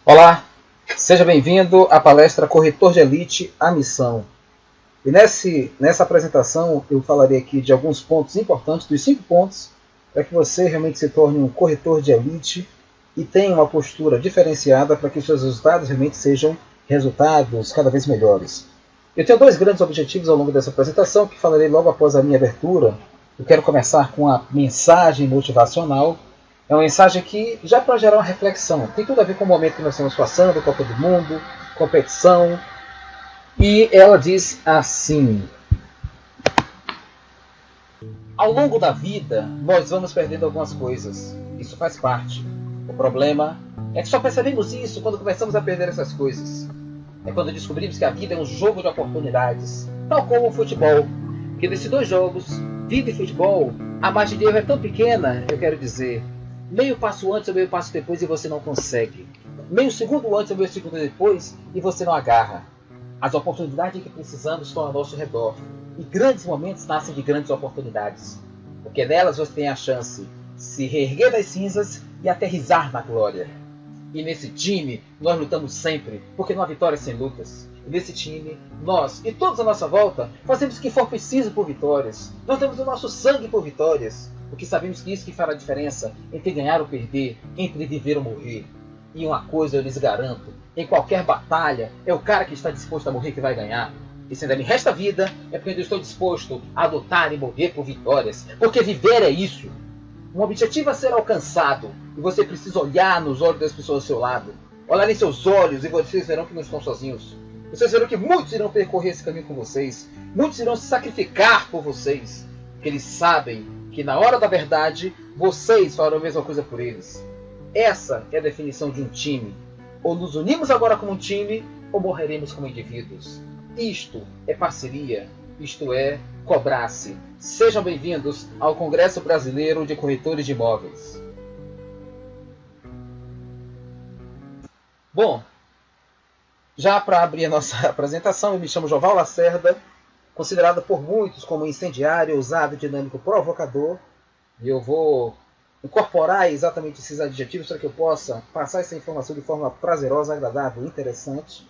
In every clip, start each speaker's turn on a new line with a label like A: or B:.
A: Olá, seja bem-vindo à palestra Corretor de Elite, a Missão. E nessa apresentação eu falarei aqui de alguns pontos importantes, dos 5 pontos, para que você realmente se torne um corretor de elite e tenha uma postura diferenciada para que os seus resultados realmente sejam resultados cada vez melhores. Eu tenho 2 grandes objetivos ao longo dessa apresentação, que falarei logo após a minha abertura. Eu quero começar com a mensagem motivacional. É uma mensagem que já para gerar uma reflexão. Tem tudo a ver com o momento que nós estamos passando, Copa do Mundo, competição. E ela diz assim: ao longo da vida, nós vamos perdendo algumas coisas. Isso faz parte. O problema é que só percebemos isso quando começamos a perder essas coisas. É quando descobrimos que a vida é um jogo de oportunidades, tal como o futebol. Que desses 2 jogos, vida e futebol, a margem de erro é tão pequena, eu quero dizer. Meio passo antes ou meio passo depois e você não consegue. Meio segundo antes ou meio segundo depois e você não agarra. As oportunidades que precisamos estão ao nosso redor. E grandes momentos nascem de grandes oportunidades. Porque nelas você tem a chance de se reerguer das cinzas e aterrissar na glória. E nesse time, nós lutamos sempre, porque não há vitórias sem lutas. E nesse time, nós e todos à nossa volta fazemos o que for preciso por vitórias. Nós damos o nosso sangue por vitórias, porque sabemos que isso que fará a diferença entre ganhar ou perder, entre viver ou morrer. E uma coisa eu lhes garanto, em qualquer batalha, é o cara que está disposto a morrer que vai ganhar. E se ainda me resta vida, é porque eu estou disposto a lutar e morrer por vitórias, porque viver é isso. Um objetivo a ser alcançado, e você precisa olhar nos olhos das pessoas ao seu lado. Olhar em seus olhos e vocês verão que não estão sozinhos. Vocês verão que muitos irão percorrer esse caminho com vocês. Muitos irão se sacrificar por vocês. Porque eles sabem que na hora da verdade, vocês farão a mesma coisa por eles. Essa é a definição de um time. Ou nos unimos agora como um time, ou morreremos como indivíduos. Isto é parceria. Isto é cobrar-se. Sejam bem-vindos ao Congresso Brasileiro de Corretores de Imóveis. Bom, já para abrir a nossa apresentação, eu me chamo Joval Lacerda, considerado por muitos como incendiário, ousado, dinâmico, provocador. E eu vou incorporar exatamente esses adjetivos para que eu possa passar essa informação de forma prazerosa, agradável, interessante.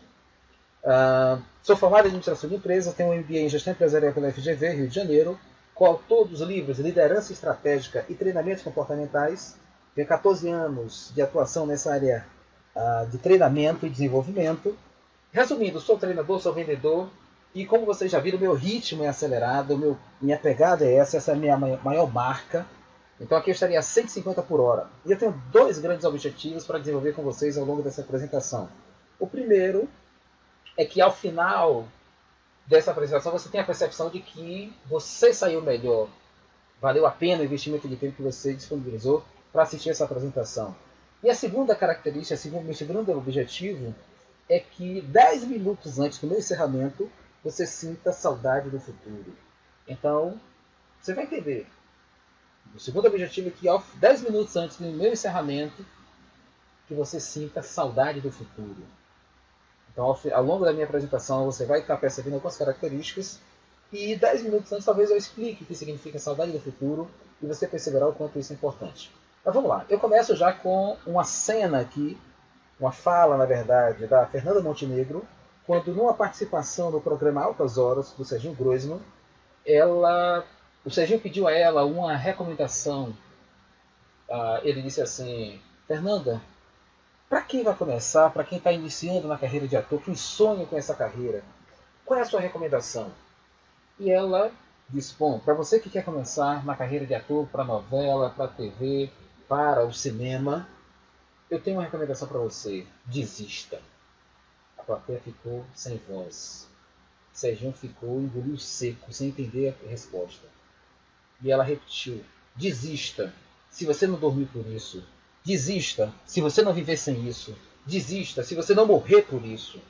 A: Sou formado em administração de empresas, tenho um MBA em gestão empresarial pela FGV, Rio de Janeiro, coautor dos livros Liderança Estratégica e Treinamentos Comportamentais. Tenho 14 anos de atuação nessa área de treinamento e desenvolvimento. Resumindo, sou treinador, sou vendedor e, como vocês já viram, meu ritmo é acelerado, minha pegada é essa é a minha maior marca. Então aqui eu estaria a 150 por hora. E eu tenho 2 grandes objetivos para desenvolver com vocês ao longo dessa apresentação. O primeiro é que ao final dessa apresentação você tem a percepção de que você saiu melhor. Valeu a pena o investimento de tempo que você disponibilizou para assistir essa apresentação. E a segunda característica, meu segundo objetivo, é que 10 minutos antes do meu encerramento, você sinta saudade do futuro. Então, você vai entender. O segundo objetivo é que 10 minutos antes do meu encerramento, que você sinta saudade do futuro. Então, ao longo da minha apresentação, você vai estar percebendo algumas características. E 10 minutos antes, talvez eu explique o que significa saudade do futuro. E você perceberá o quanto isso é importante. Mas vamos lá. Eu começo já com uma cena aqui, uma fala, na verdade, da Fernanda Montenegro, quando numa participação no programa Altas Horas, do Serginho Groisman, o Serginho pediu a ela uma recomendação. Ele disse assim: Fernanda, para quem vai começar, para quem está iniciando na carreira de ator, quem sonha com essa carreira, qual é a sua recomendação? E ela disse: bom, para você que quer começar na carreira de ator, para novela, para TV, para o cinema, eu tenho uma recomendação para você: desista. A plateia ficou sem voz. Serginho engoliu seco, sem entender a resposta. E ela repetiu: desista, se você não dormir por isso. Desista, se você não viver sem isso. Desista, se você não morrer por isso.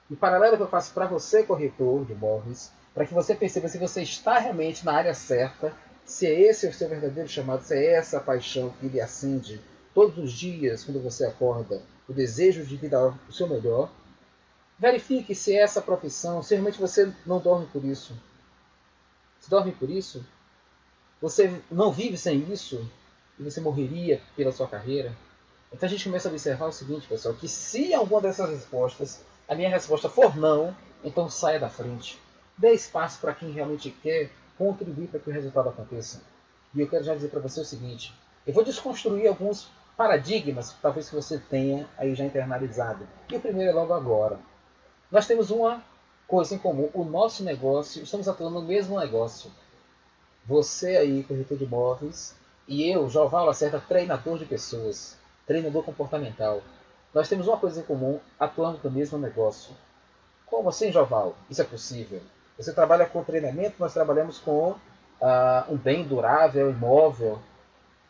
A: E o paralelo que eu faço para você, corretor de imóveis, para que você perceba se você está realmente na área certa, se é esse o seu verdadeiro chamado, se é essa a paixão que lhe acende todos os dias quando você acorda, o desejo de dar o seu melhor. Verifique se é essa profissão, se realmente você não dorme por isso. Se dorme por isso, você não vive sem isso, e você morreria pela sua carreira. Então a gente começa a observar o seguinte, pessoal, que se alguma dessas respostas, a minha resposta for não, então saia da frente. Dê espaço para quem realmente quer contribuir para que o resultado aconteça. E eu quero já dizer para você o seguinte, eu vou desconstruir alguns paradigmas, talvez que você tenha aí já internalizado. E o primeiro é logo agora. Nós temos uma coisa em comum, o nosso negócio, estamos atuando no mesmo negócio. Você aí, corretor de imóveis, e eu, Joval Lacerda, treinador de pessoas, treinador comportamental. Nós temos uma coisa em comum, atuando no mesmo negócio. Como assim, Joval? Isso é possível. Você trabalha com treinamento, nós trabalhamos com um bem durável, imóvel.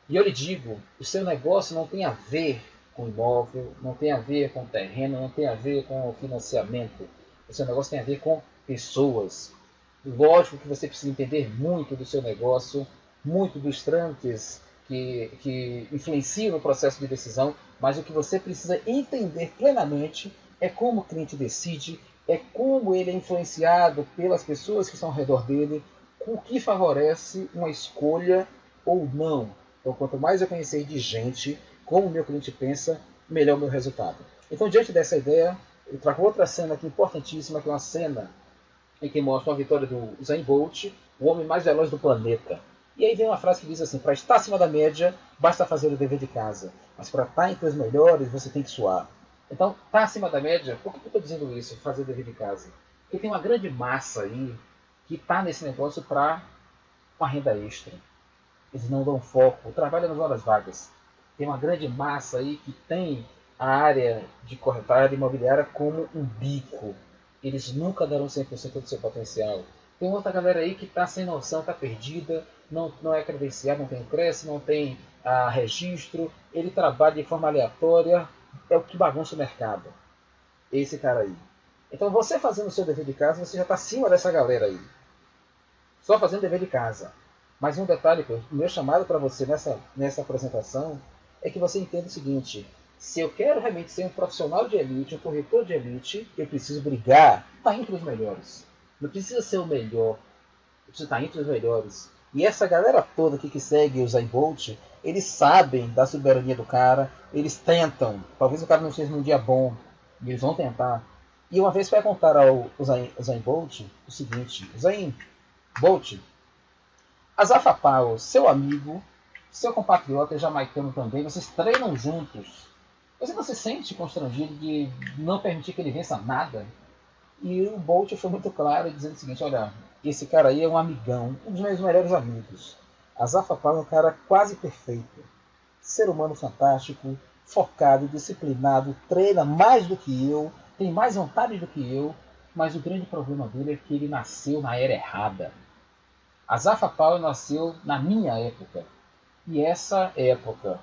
A: E eu lhe digo, o seu negócio não tem a ver com imóvel, não tem a ver com terreno, não tem a ver com financiamento. O seu negócio tem a ver com pessoas. Lógico que você precisa entender muito do seu negócio, muito dos trâmites que influenciam no processo de decisão, mas o que você precisa entender plenamente é como o cliente decide, é como ele é influenciado pelas pessoas que estão ao redor dele, com o que favorece uma escolha ou não. Então, quanto mais eu conhecer de gente, como o meu cliente pensa, melhor o meu resultado. Então, diante dessa ideia, eu trago outra cena aqui importantíssima, que é uma cena em que mostra a vitória do Usain Bolt, o homem mais veloz do planeta. E aí vem uma frase que diz assim, para estar acima da média, basta fazer o dever de casa. Mas para estar entre os melhores, você tem que suar. Então, estar acima da média, por que eu estou dizendo isso, fazer o dever de casa? Porque tem uma grande massa aí que está nesse negócio para uma renda extra. Eles não dão foco, trabalham nas horas vagas. Tem uma grande massa aí que tem a área de corretária imobiliária como um bico. Eles nunca darão 100% do seu potencial. Tem outra galera aí que está sem noção, está perdida, não é credenciado, não tem creche, não tem registro, ele trabalha de forma aleatória, é o que bagunça o mercado. Esse cara aí. Então você fazendo o seu dever de casa, você já está acima dessa galera aí. Só fazendo dever de casa. Mas um detalhe, o meu chamado para você nessa apresentação é que você entenda o seguinte: se eu quero realmente ser um profissional de elite, um corretor de elite, eu preciso brigar, estar entre os melhores. Não precisa ser o melhor, eu preciso estar entre os melhores. E essa galera toda aqui que segue o Usain Bolt, eles sabem da soberania do cara, eles tentam. Talvez o cara não esteja num dia bom, e eles vão tentar. E uma vez perguntaram ao Usain Bolt o seguinte: Usain Bolt, Azafa Powell, seu amigo, seu compatriota jamaicano também, vocês treinam juntos. Você não se sente constrangido de não permitir que ele vença nada? E o Bolt foi muito claro, dizendo o seguinte: olha, esse cara aí é um amigão, um dos meus melhores amigos. Azafa Powell é um cara quase perfeito. Ser humano fantástico, focado, disciplinado, treina mais do que eu, tem mais vontade do que eu, mas o grande problema dele é que ele nasceu na era errada. Azafa Powell nasceu na minha época. E essa época,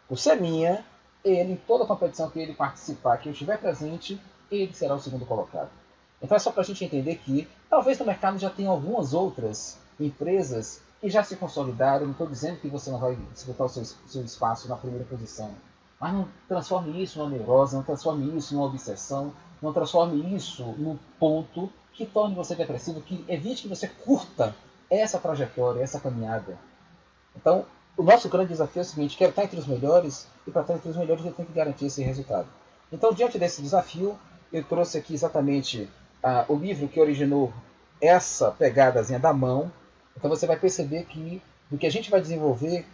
A: por ser minha, ele, em toda competição que ele participar, que eu estiver presente, ele será o segundo colocado. Então é só para a gente entender que talvez no mercado já tenha algumas outras empresas que já se consolidaram. Não estou dizendo que você não vai disputar o seu espaço na primeira posição. Mas não transforme isso numa neurose, não transforme isso numa obsessão, não transforme isso num ponto que torne você depressivo, que evite que você curta essa trajetória, essa caminhada. Então, o nosso grande desafio é o seguinte: quero estar entre os melhores, e para estar entre os melhores eu tenho que garantir esse resultado. Então, diante desse desafio, eu trouxe aqui exatamente o livro que originou essa pegadazinha da mão. Então você vai perceber que do que a gente vai desenvolver,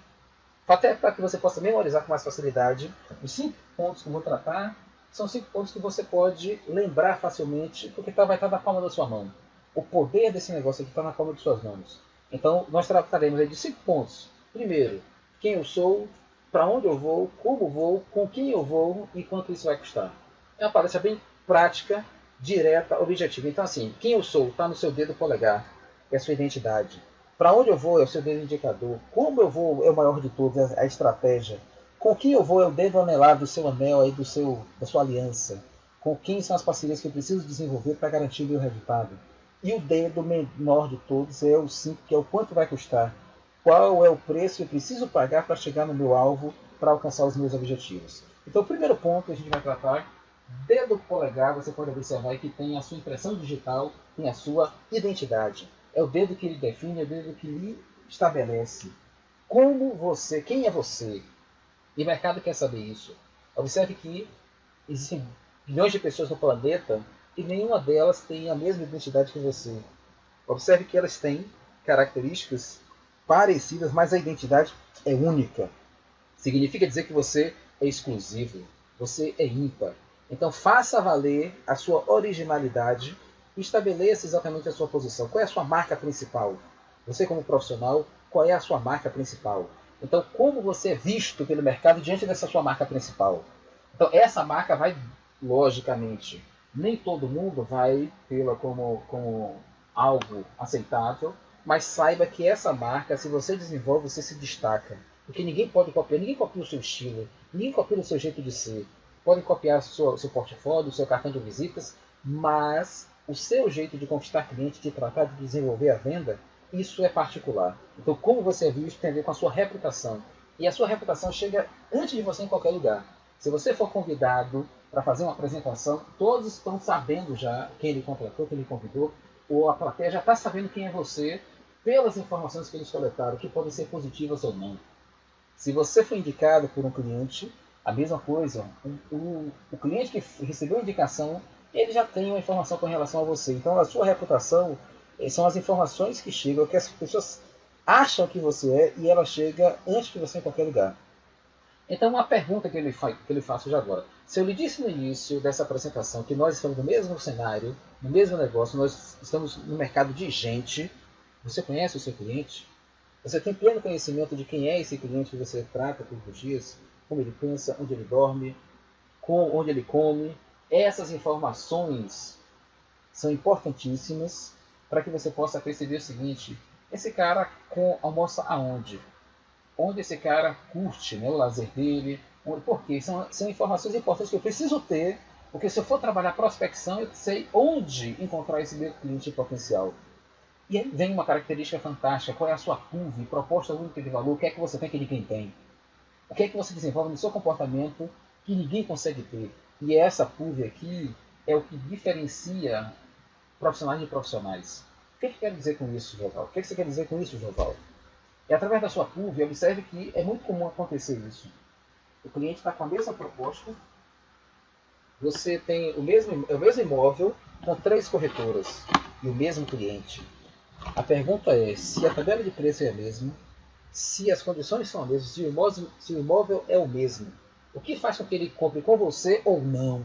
A: até para que você possa memorizar com mais facilidade, os 5 pontos que eu vou tratar são 5 pontos que você pode lembrar facilmente, porque vai estar na palma da sua mão. O poder desse negócio aqui está na palma de suas mãos. Então, nós trataremos aí de 5 pontos. Primeiro, quem eu sou, para onde eu vou, como vou, com quem eu vou e quanto isso vai custar. É uma palestra bem prática, direta, objetiva. Então, assim, quem eu sou está no seu dedo polegar, é a sua identidade. Para onde eu vou é o seu dedo indicador. Como eu vou é o maior de todos, é a estratégia. Com quem eu vou é o dedo anelar do seu anel, aí da sua aliança. Com quem são as parcerias que eu preciso desenvolver para garantir o meu resultado. E o dedo menor de todos é o 5, que é o quanto vai custar. Qual é o preço que eu preciso pagar para chegar no meu alvo, para alcançar os meus objetivos. Então, o primeiro ponto que a gente vai tratar, dedo polegar, você pode observar que tem a sua impressão digital, tem a sua identidade. É o dedo que lhe define, é o dedo que lhe estabelece. Como você, quem é você? E o mercado quer saber isso. Observe que existem bilhões de pessoas no planeta e nenhuma delas tem a mesma identidade que você. Observe que elas têm características parecidas, mas a identidade é única. Significa dizer que você é exclusivo, você é ímpar. Então faça valer a sua originalidade e estabeleça exatamente a sua posição. Qual é a sua marca principal? Você como profissional, qual é a sua marca principal? Então como você é visto pelo mercado diante dessa sua marca principal? Então essa marca vai, logicamente, nem todo mundo vai tê-la como algo aceitável, mas saiba que essa marca, se você desenvolve, você se destaca. Porque ninguém pode copiar, ninguém copia o seu estilo, ninguém copia o seu jeito de ser. Podem copiar o seu portfólio, o seu cartão de visitas, mas o seu jeito de conquistar cliente, de tratar, de desenvolver a venda, isso é particular. Então, como você é visto tem a ver com a sua reputação. E a sua reputação chega antes de você em qualquer lugar. Se você for convidado para fazer uma apresentação, todos estão sabendo já quem ele contratou, quem ele convidou, ou a plateia já está sabendo quem é você pelas informações que eles coletaram, que podem ser positivas ou não. Se você foi indicado por um cliente, a mesma coisa, o cliente que recebeu a indicação, ele já tem uma informação com relação a você. Então a sua reputação são as informações que chegam, que as pessoas acham que você é, e ela chega antes de você em qualquer lugar. Então uma pergunta que ele faço já agora. Se eu lhe disse no início dessa apresentação que nós estamos no mesmo cenário, no mesmo negócio, nós estamos no mercado de gente, você conhece o seu cliente? Você tem pleno conhecimento de quem é esse cliente que você trata todos os dias? Como ele pensa, onde ele dorme, onde ele come? Essas informações são importantíssimas para que você possa perceber o seguinte: esse cara almoça aonde? Onde esse cara curte, né, o lazer dele? Por quê? São informações importantes que eu preciso ter, porque se eu for trabalhar prospecção, eu sei onde encontrar esse meu cliente potencial. E aí vem uma característica fantástica: qual é a sua PUV, proposta única de valor, o que é que você tem que ninguém tem? O que é que você desenvolve no seu comportamento que ninguém consegue ter? E essa PUV aqui é o que diferencia profissionais de profissionais. O que é que quer dizer com isso, Joval? O que é que você quer dizer com isso, Joval? E através da sua PUV, observe que é muito comum acontecer isso. O cliente está com a mesma proposta, você tem o mesmo imóvel com 3 corretoras e o mesmo cliente. A pergunta é se a tabela de preço é a mesma, se as condições são as mesmas, se o imóvel é o mesmo. O que faz com que ele compre com você ou não?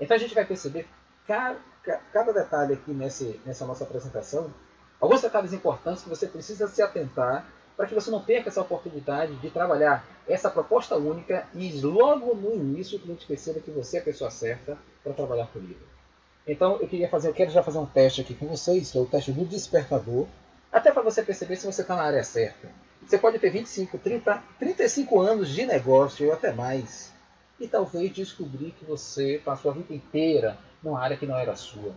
A: Então a gente vai perceber cada detalhe aqui nessa nossa apresentação, alguns detalhes importantes que você precisa se atentar para que você não perca essa oportunidade de trabalhar essa proposta única e logo no início o cliente perceba que você é a pessoa certa para trabalhar comigo. Então eu quero já fazer um teste aqui com vocês, que é o teste do despertador, até para você perceber se você está na área certa. Você pode ter 25, 30, 35 anos de negócio ou até mais, e talvez descobrir que você passou a vida inteira numa área que não era sua.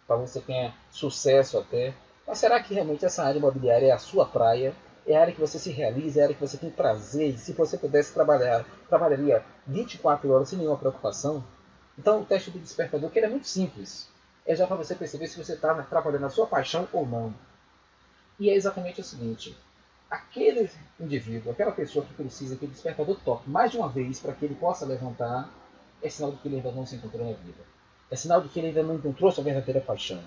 A: Talvez você tenha sucesso até, mas será que realmente essa área imobiliária é a sua praia? É a área que você se realiza, é a área que você tem prazer, e se você pudesse trabalharia 24 horas sem nenhuma preocupação? Então o teste do despertador, que ele é muito simples, é já para você perceber se você está trabalhando a sua paixão ou não. E é exatamente o seguinte: aquele indivíduo, aquela pessoa que precisa que o despertador toque mais de uma vez para que ele possa levantar, é sinal de que ele ainda não se encontrou na vida. É sinal de que ele ainda não encontrou sua verdadeira paixão.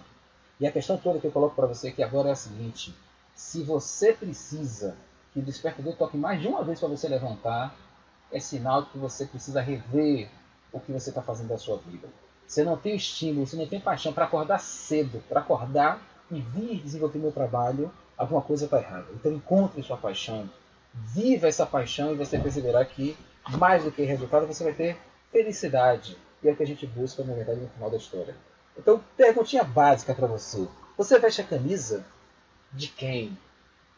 A: E a questão toda que eu coloco para você aqui agora é a seguinte: se você precisa que o despertador toque mais de uma vez para você levantar, é sinal de que você precisa rever o que você está fazendo da sua vida. Você não tem estímulo, você não tem paixão para acordar cedo, para acordar e vir desenvolver meu trabalho, alguma coisa está errada. Então encontre sua paixão, viva essa paixão, e você perceberá que, mais do que resultado, você vai ter felicidade. E é o que a gente busca, na verdade, no final da história. Então, perguntinha básica para você: você veste a camisa de quem?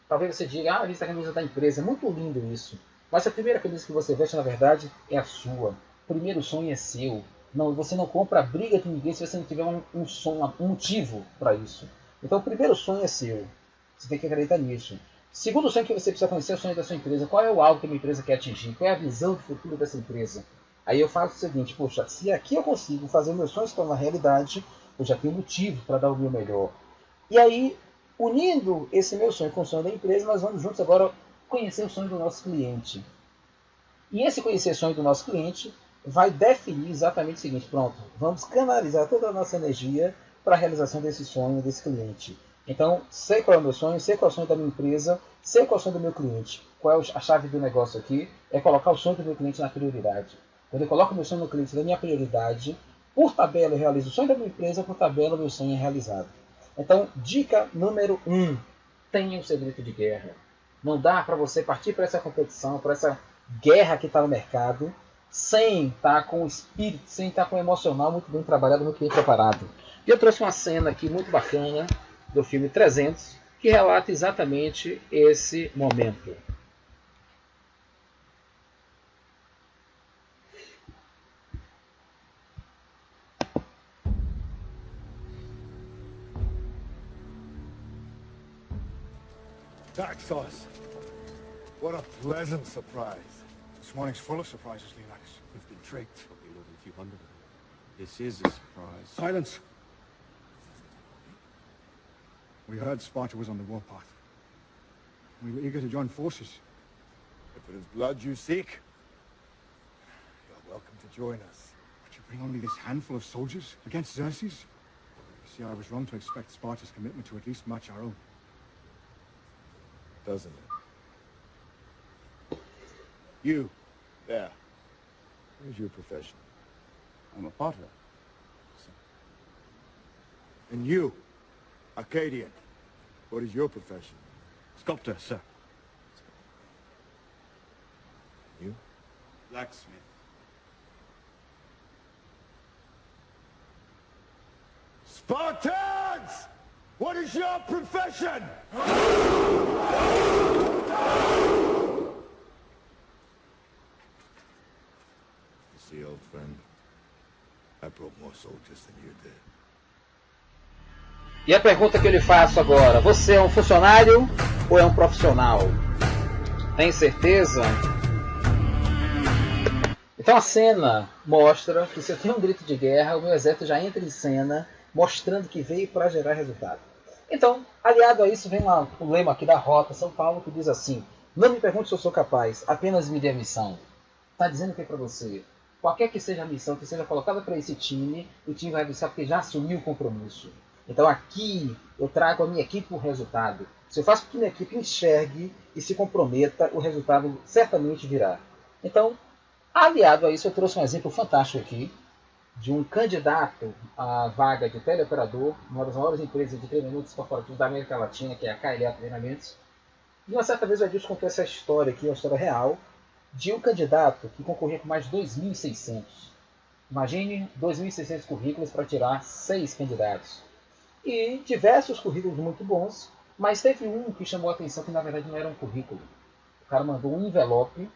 A: Talvez você diga: ah, veste a camisa da empresa. Muito lindo isso. Mas a primeira camisa que você veste, na verdade, é a sua. O primeiro sonho é seu. Não, você não compra a briga de ninguém se você não tiver um motivo para isso. Então, o primeiro sonho é seu. Você tem que acreditar nisso. Segundo sonho que você precisa conhecer é o sonho da sua empresa. Qual é o algo que a minha empresa quer atingir? Qual é a visão de futuro dessa empresa? Aí eu faço o seguinte: poxa, se aqui eu consigo fazer meus sonhos se tornar realidade, eu já tenho motivo para dar o meu melhor. E aí, unindo esse meu sonho com o sonho da empresa, nós vamos juntos agora conhecer o sonho do nosso cliente. E esse conhecer sonho do nosso cliente vai definir exatamente o seguinte: pronto, vamos canalizar toda a nossa energia para a realização desse sonho desse cliente. Então, sei qual é o meu sonho, sei qual é o sonho da minha empresa, sei qual é o sonho do meu cliente. Qual é a chave do negócio aqui? É colocar o sonho do meu cliente na prioridade. Quando eu coloco o meu sonho no cliente na minha prioridade, por tabela eu realizo o sonho da minha empresa, por tabela o meu sonho é realizado. Então, dica número 1. Tenha um segredo de guerra. Não dá para você partir para essa competição, para essa guerra que está no mercado, sem estar com o espírito, sem estar com o emocional muito bem trabalhado, muito bem preparado. E eu trouxe uma cena aqui muito bacana do filme 300, que relata exatamente esse momento.
B: Daxos. What a pleasant surprise. This morning's full of surprises, Leonidas.
C: We've been tricked. There'll be more than a few hundred of them. This is a surprise.
B: Silence. We heard Sparta was on the warpath. We were eager to join forces. If it is blood you seek, you're welcome to join us. But you bring only this handful of soldiers against Xerxes? You see, I was wrong to expect Sparta's commitment to at least match our own. Doesn't it? You, there. What is your profession?
C: I'm a potter.
B: And you, Arcadian. What is your profession?
C: Sculptor, sir.
B: You?
C: Blacksmith.
B: Spartans! What is your profession? You see, old friend, I brought more soldiers than you did.
A: E a pergunta que eu lhe faço agora: você é um funcionário ou é um profissional? Tem certeza? Então a cena mostra que se eu tenho um grito de guerra, o meu exército já entra em cena, mostrando que veio para gerar resultado. Então, aliado a isso, vem o lema aqui da Rota São Paulo, que diz assim: não me pergunte se eu sou capaz, apenas me dê a missão. Está dizendo o que para você? Qualquer que seja a missão que seja colocada para esse time, o time vai vencer porque já assumiu o compromisso. Então aqui eu trago a minha equipe para o resultado. Se eu faço com que minha equipe enxergue e se comprometa, o resultado certamente virá. Então, aliado a isso, eu trouxe um exemplo fantástico aqui de um candidato à vaga de teleoperador, uma das maiores empresas de treinamentos corporativos da América Latina, que é a KLA Treinamentos. E uma certa vez o Edilson contou essa história aqui, uma história real, de um candidato que concorria com mais de 2.600. Imagine 2.600 currículos para tirar 6 candidatos. E diversos currículos muito bons, mas teve um que chamou a atenção que na verdade não era um currículo. O cara mandou um envelope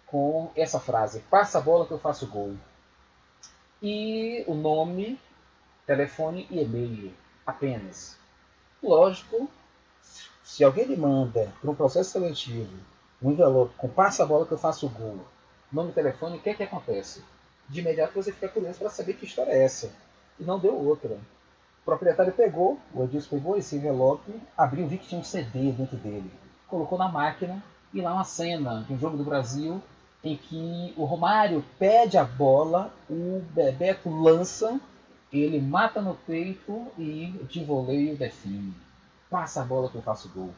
A: com essa frase: passa a bola que eu faço gol. E o nome, telefone e e-mail apenas. Lógico, se alguém lhe manda para um processo seletivo um envelope com passa a bola que eu faço gol, nome e telefone, o que é que acontece? De imediato você fica curioso para saber que história é essa. E não deu outra. O proprietário pegou, o Edilson pegou esse envelope, abriu, viu que tinha um CD dentro dele. Colocou na máquina e lá uma cena de um jogo do Brasil em que o Romário pede a bola, o Bebeto lança, ele mata no peito e de voleio define. Passa a bola que eu faço gol.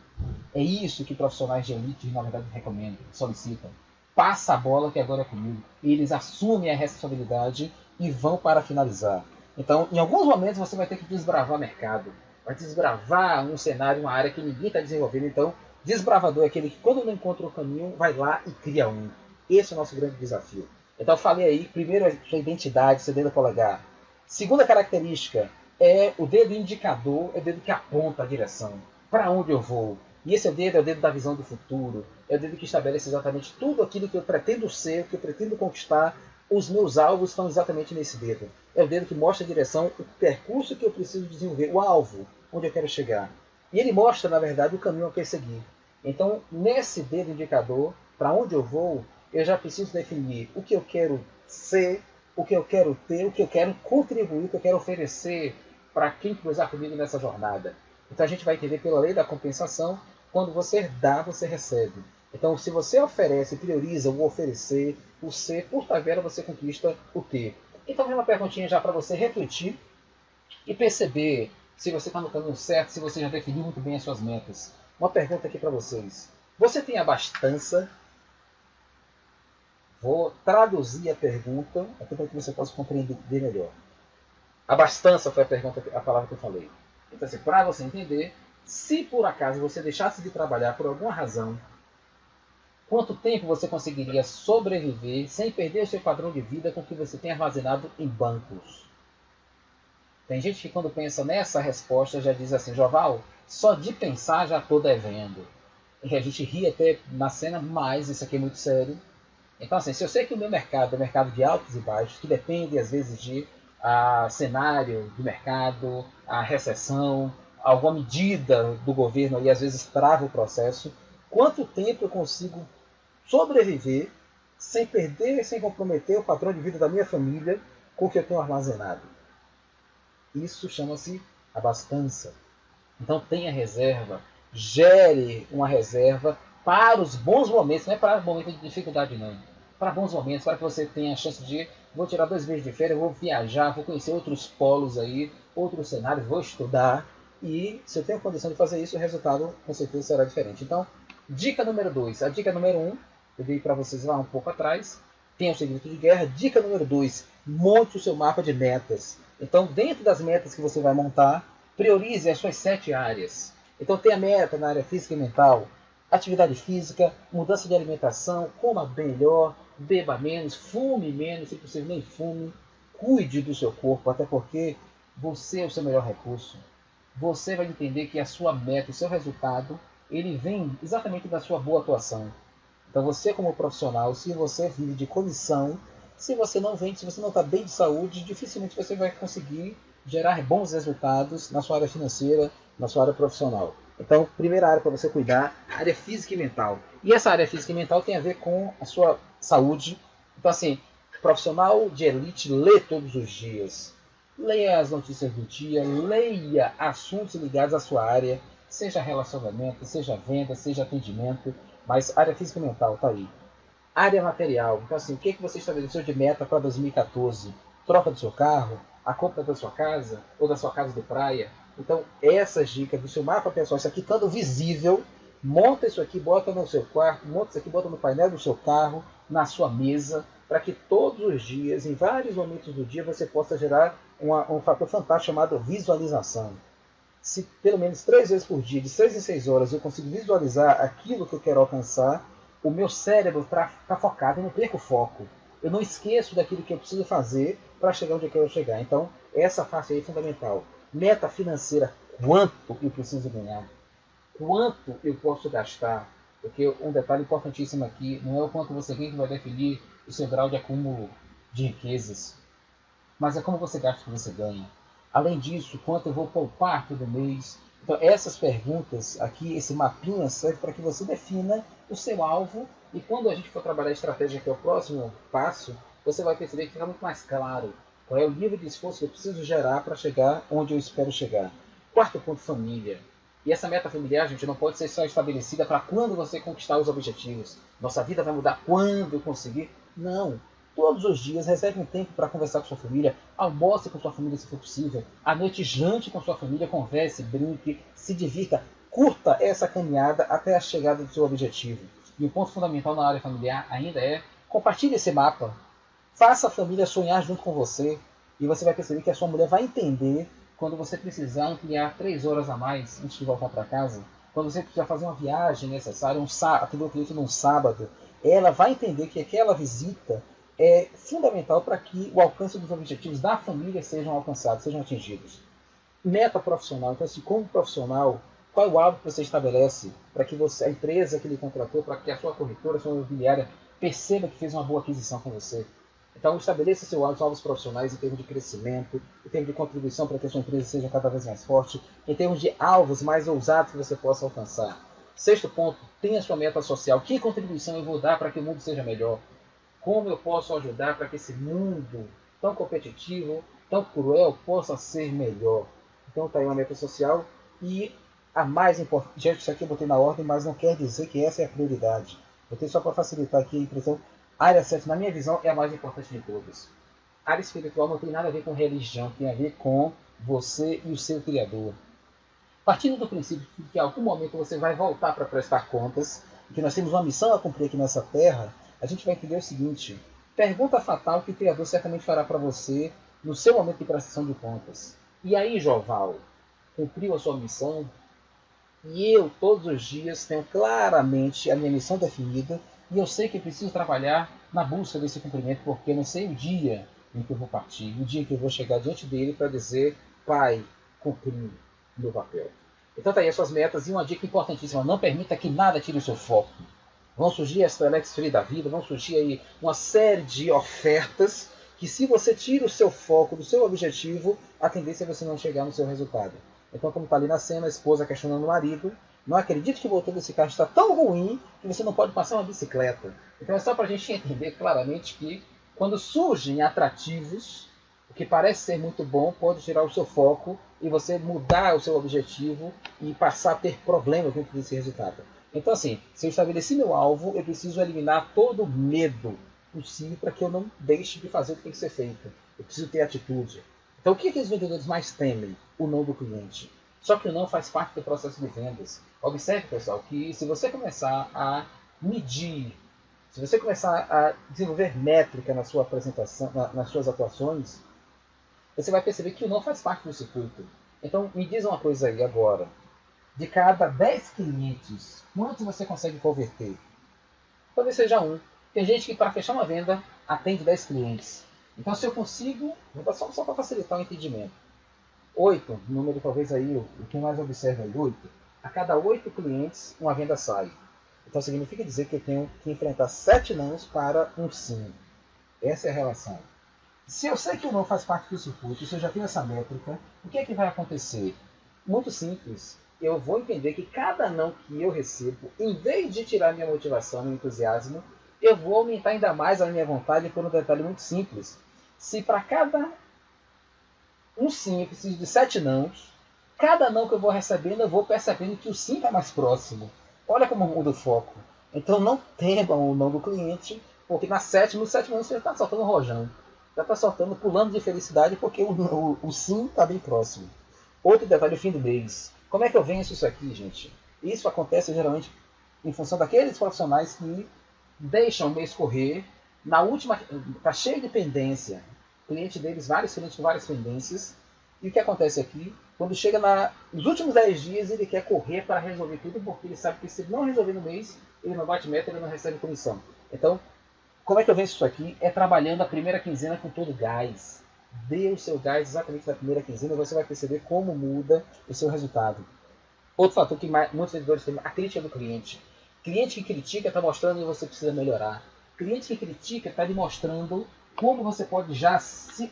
A: É isso que profissionais de elite na verdade recomendam, solicitam. Passa a bola que agora é comigo. Eles assumem a responsabilidade e vão para finalizar. Então, em alguns momentos você vai ter que desbravar mercado. Vai desbravar um cenário, uma área que ninguém está desenvolvendo. Então, desbravador é aquele que quando não encontra o caminho, vai lá e cria um. Esse é o nosso grande desafio. Então eu falei aí, primeiro a sua identidade, seu dedo polegar. Segunda característica é o dedo indicador, é o dedo que aponta a direção. Para onde eu vou? E esse dedo é o dedo da visão do futuro. É o dedo que estabelece exatamente tudo aquilo que eu pretendo ser, que eu pretendo conquistar. Os meus alvos estão exatamente nesse dedo. É o dedo que mostra a direção, o percurso que eu preciso desenvolver, o alvo, onde eu quero chegar. E ele mostra, na verdade, o caminho a perseguir. Então, nesse dedo indicador, para onde eu vou, eu já preciso definir o que eu quero ser, o que eu quero ter, o que eu quero contribuir, o que eu quero oferecer para quem cruzar comigo nessa jornada. Então a gente vai entender pela lei da compensação, quando você dá, você recebe. Então, se você oferece, prioriza o oferecer, o ser, por tabela você conquista o ter. Então, vem uma perguntinha já para você refletir e perceber se você está no caminho certo, se você já definiu muito bem as suas metas. Uma pergunta aqui para vocês. Você tem abastança? Vou traduzir a pergunta até para que você possa compreender melhor. Abastança foi a palavra que eu falei. Então, assim, para você entender, se por acaso você deixasse de trabalhar por alguma razão, quanto tempo você conseguiria sobreviver sem perder o seu padrão de vida com o que você tem armazenado em bancos? Tem gente que quando pensa nessa resposta já diz assim, Joval, só de pensar já estou devendo. E a gente ri até na cena, mas isso aqui é muito sério. Então, assim, se eu sei que o meu mercado é um mercado de altos e baixos, que depende, às vezes, de cenário do mercado, a recessão, alguma medida do governo e às vezes trava o processo, quanto tempo eu consigo sobreviver sem perder, sem comprometer o padrão de vida da minha família com o que eu tenho armazenado? Isso chama-se abastança. Então tenha reserva, gere uma reserva para os bons momentos, não é para momentos de dificuldade não. Para bons momentos, para que você tenha a chance de, vou tirar 2 meses de férias, vou viajar, vou conhecer outros polos aí, outros cenários, vou estudar. E se eu tenho condição de fazer isso, o resultado com certeza será diferente. Então, dica número 2. A dica número 1, eu dei para vocês lá um pouco atrás, tem o segredo de guerra. Dica número 2, monte o seu mapa de metas. Então, dentro das metas que você vai montar, priorize as suas 7 áreas. Então, tem a meta na área física e mental, atividade física, mudança de alimentação, coma melhor, beba menos, fume menos, se possível nem fume, cuide do seu corpo, até porque você é o seu melhor recurso. Você vai entender que a sua meta, o seu resultado, ele vem exatamente da sua boa atuação. Então você como profissional, se você vive de comissão, se você não vende, se você não está bem de saúde, dificilmente você vai conseguir gerar bons resultados na sua área financeira, na sua área profissional. Então, primeira área para você cuidar, área física e mental. E essa área física e mental tem a ver com a sua saúde. Então, assim, profissional de elite lê todos os dias. Leia as notícias do dia, leia assuntos ligados à sua área, seja relacionamento, seja venda, seja atendimento, mas área física e mental está aí. Área material, então assim, o que você estabeleceu de meta para 2014? Troca do seu carro, a compra da sua casa ou da sua casa de praia? Então essas dicas do seu mapa pessoal, isso aqui estando visível, monta isso aqui, bota no seu quarto, monta isso aqui, bota no painel do seu carro, na sua mesa, para que todos os dias, em vários momentos do dia, você possa gerar um fator fantástico chamado visualização. Se pelo menos 3 vezes por dia, de 6 em 6 horas, eu consigo visualizar aquilo que eu quero alcançar, o meu cérebro está focado, eu não perco o foco. Eu não esqueço daquilo que eu preciso fazer para chegar onde eu quero chegar. Então, essa parte aí é fundamental. Meta financeira, quanto eu preciso ganhar? Quanto eu posso gastar? Porque um detalhe importantíssimo aqui, não é o quanto você ganha que vai definir o seu grau de acúmulo de riquezas, mas é como você gasta o que você ganha. Além disso, quanto eu vou poupar todo mês? Então, essas perguntas aqui, esse mapinha, serve para que você defina o seu alvo e quando a gente for trabalhar a estratégia, que é o próximo passo, você vai perceber que fica muito mais claro qual é o nível de esforço que eu preciso gerar para chegar onde eu espero chegar. Quarto ponto, família. E essa meta familiar, gente, não pode ser só estabelecida para quando você conquistar os objetivos. Nossa vida vai mudar quando eu conseguir. Não. Todos os dias reserve um tempo para conversar com sua família, almoce com sua família se for possível, à noite jante com sua família, converse, brinque, se divirta, curta essa caminhada até a chegada do seu objetivo. E o ponto fundamental na área familiar ainda é compartilhe esse mapa, faça a família sonhar junto com você e você vai perceber que a sua mulher vai entender quando você precisar ampliar 3 horas a mais antes de voltar para casa, quando você precisar fazer uma viagem necessária, atender um cliente num sábado, ela vai entender que aquela visita é fundamental para que o alcance dos objetivos da família sejam alcançados, sejam atingidos. Meta profissional. Então, assim, como profissional, qual é o alvo que você estabelece para que você, a empresa que lhe contratou, para que a sua corretora, a sua imobiliária, perceba que fez uma boa aquisição com você? Então, estabeleça seus alvos profissionais em termos de crescimento, em termos de contribuição para que a sua empresa seja cada vez mais forte, em termos de alvos mais ousados que você possa alcançar. Sexto ponto, tenha sua meta social. Que contribuição eu vou dar para que o mundo seja melhor? Como eu posso ajudar para que esse mundo tão competitivo, tão cruel, possa ser melhor? Então está aí uma meta social. E a mais importante. Gente, isso aqui eu botei na ordem, mas não quer dizer que essa é a prioridade. Botei só para facilitar aqui a impressão. A área 7, na minha visão, é a mais importante de todas. A área espiritual não tem nada a ver com religião, tem a ver com você e o seu Criador. Partindo do princípio que em algum momento você vai voltar para prestar contas, que nós temos uma missão a cumprir aqui nessa terra, a gente vai entender o seguinte: pergunta fatal que o Criador certamente fará para você no seu momento de prestação de contas. E aí, Joval, cumpriu a sua missão? E eu, todos os dias, tenho claramente a minha missão definida e eu sei que preciso trabalhar na busca desse cumprimento, porque eu não sei o dia em que eu vou partir, o dia em que eu vou chegar diante dele para dizer: Pai, cumpri o meu papel. Então tá aí as suas metas, e uma dica importantíssima: não permita que nada tire o seu foco. Vão surgir as Telex Free da vida, vão surgir aí uma série de ofertas que, se você tira o seu foco do seu objetivo, a tendência é você não chegar no seu resultado. Então, como está ali na cena, a esposa questionando o marido: não acredito que o motor desse carro está tão ruim que você não pode passar uma bicicleta. Então é só para a gente entender claramente que, quando surgem atrativos, o que parece ser muito bom pode tirar o seu foco e você mudar o seu objetivo e passar a ter problemas dentro desse resultado. Então, assim, se eu estabeleci meu alvo, eu preciso eliminar todo o medo possível para que eu não deixe de fazer o que tem que ser feito. Eu preciso ter atitude. Então, o que os vendedores mais temem? O não do cliente. Só que o não faz parte do processo de vendas. Observe, pessoal, que se você começar a medir, se você começar a desenvolver métrica na sua apresentação, nas suas atuações, você vai perceber que o não faz parte do circuito. Então, me diz uma coisa aí agora. De cada 10 clientes, quantos você consegue converter? Talvez seja um. Tem gente que, para fechar uma venda, atende 10 clientes. Então, se eu consigo, vou dar só para facilitar o entendimento. 8, número talvez aí, o que mais observa é 8. A cada 8 clientes, uma venda sai. Então, significa dizer que eu tenho que enfrentar 7 nãos para um sim. Essa é a relação. Se eu sei que o não faz parte do circuito, se eu já tenho essa métrica, o que é que vai acontecer? Muito simples. Eu vou entender que cada não que eu recebo, em vez de tirar minha motivação, meu entusiasmo, eu vou aumentar ainda mais a minha vontade por um detalhe muito simples. Se para cada um sim eu preciso de 7 nãos, cada não que eu vou recebendo, eu vou percebendo que o sim está mais próximo. Olha como muda o foco. Então não temam o não do cliente, porque no sétimo ano você já está soltando rojão. Já está soltando, pulando de felicidade, porque o sim está bem próximo. Outro detalhe, o fim do mês. Como é que eu venço isso aqui, gente? Isso acontece geralmente em função daqueles profissionais que deixam o mês correr. Na última, está cheio de pendência. O cliente deles, vários clientes com várias pendências. E o que acontece aqui? Quando chega nos últimos 10 dias, ele quer correr para resolver tudo, porque ele sabe que se ele não resolver no mês, ele não bate meta, ele não recebe comissão. Então, como é que eu venço isso aqui? É trabalhando a primeira quinzena com todo gás. Dê o seu gás exatamente na primeira quinzena e você vai perceber como muda o seu resultado. Outro fator que muitos vendedores têm, a crítica do cliente. Cliente que critica está mostrando que você precisa melhorar. Cliente que critica está lhe mostrando como você pode já se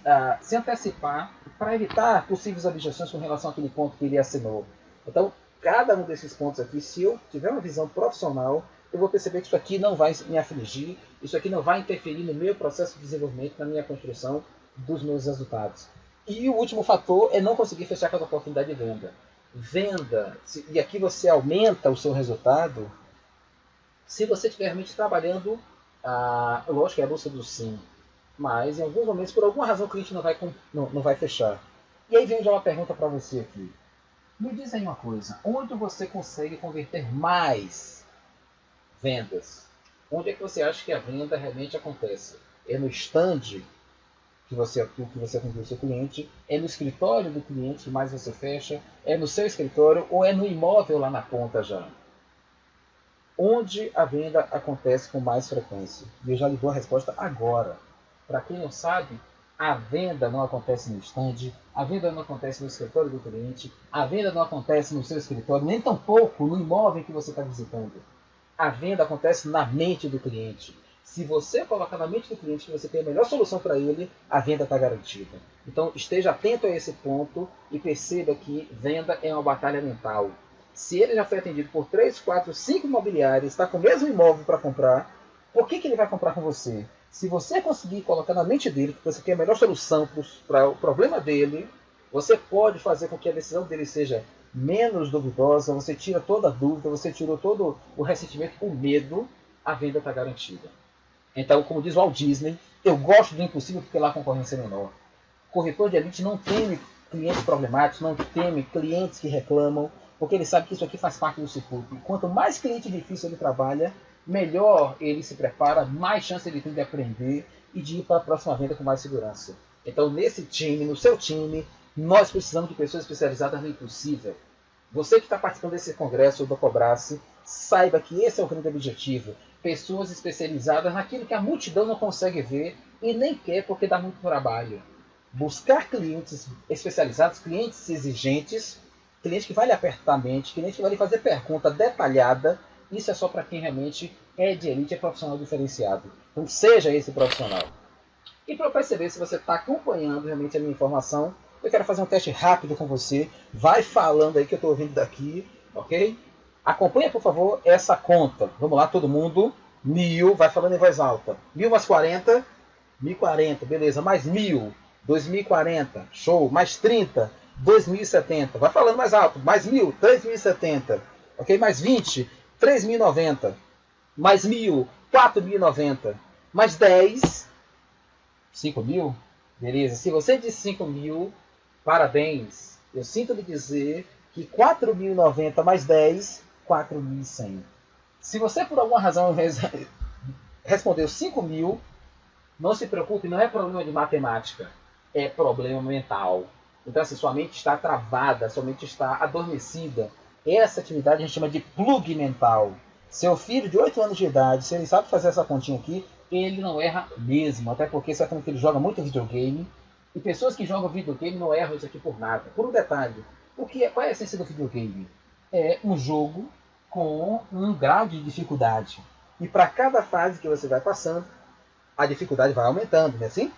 A: antecipar para evitar possíveis objeções com relação àquele ponto que ele assinou. Então, cada um desses pontos aqui, se eu tiver uma visão profissional, eu vou perceber que isso aqui não vai me afligir, isso aqui não vai interferir no meu processo de desenvolvimento, na minha construção dos meus resultados. E o último fator é não conseguir fechar cada oportunidade de venda. Venda, e aqui você aumenta o seu resultado se você estiver realmente trabalhando, lógico que é a busca do sim, mas em alguns momentos, por alguma razão, o cliente não vai fechar. E aí vem já uma pergunta para você aqui. Me diz aí uma coisa, onde você consegue converter mais vendas? Onde é que você acha que a venda realmente acontece? É no stand que você atendeu o seu cliente? É no escritório do cliente que mais você fecha? É no seu escritório ou é no imóvel lá na ponta já? Onde a venda acontece com mais frequência? E eu já lhe dou a resposta agora. Para quem não sabe, a venda não acontece no stand, a venda não acontece no escritório do cliente, a venda não acontece no seu escritório, nem tampouco no imóvel que você está visitando. A venda acontece na mente do cliente. Se você colocar na mente do cliente que você tem a melhor solução para ele, a venda está garantida. Então esteja atento a esse ponto e perceba que venda é uma batalha mental. Se ele já foi atendido por 3, 4, 5 imobiliários, está com o mesmo imóvel para comprar, por que ele vai comprar com você? Se você conseguir colocar na mente dele que você tem a melhor solução para o problema dele, você pode fazer com que a decisão dele seja menos duvidosa, você tira toda a dúvida, você tirou todo o ressentimento, o medo, a venda está garantida. Então, como diz o Walt Disney, eu gosto do impossível porque lá a concorrência é menor. Corretor de elite não teme clientes problemáticos, não teme clientes que reclamam, porque ele sabe que isso aqui faz parte do circuito. E quanto mais cliente difícil ele trabalha, melhor ele se prepara, mais chance ele tem de aprender e de ir para a próxima venda com mais segurança. Então, nesse time, no seu time, nós precisamos de pessoas especializadas no impossível. Você que está participando desse congresso do Cobrace, saiba que esse é o grande objetivo. Pessoas especializadas naquilo que a multidão não consegue ver e nem quer porque dá muito trabalho. Buscar clientes especializados, clientes exigentes, clientes que vale apertar a mente, clientes que vale fazer pergunta detalhada, isso é só para quem realmente é de elite, é profissional diferenciado. Então seja esse profissional. E para eu perceber se você está acompanhando realmente a minha informação, eu quero fazer um teste rápido com você. Vai falando aí que eu estou ouvindo daqui, ok? Acompanha, por favor, essa conta. Vamos lá, todo mundo. 1000, vai falando em voz alta. 1000 mais 40, 1040, beleza. Mais 1000, 2040, show. Mais 30, 2070. Vai falando mais alto. Mais 1000, 3070. Ok? Mais 20, 3090. Mais 1000, 4090. Mais 10, 5000. Beleza. Se você disse 5000, parabéns. Eu sinto lhe dizer que 4.090 mais 10, 4.100. Se você por alguma razão respondeu 5.000, não se preocupe, não é problema de matemática, é problema mental. Então, assim, sua mente está travada, sua mente está adormecida. Essa atividade a gente chama de plug mental. Seu filho de 8 anos de idade, se ele sabe fazer essa continha aqui, ele não erra mesmo, até porque certamente ele joga muito videogame. E pessoas que jogam videogame não erram isso aqui por nada. Por um detalhe, qual é a essência do videogame? É um jogo com um grau de dificuldade. E para cada fase que você vai passando, a dificuldade vai aumentando, não é assim?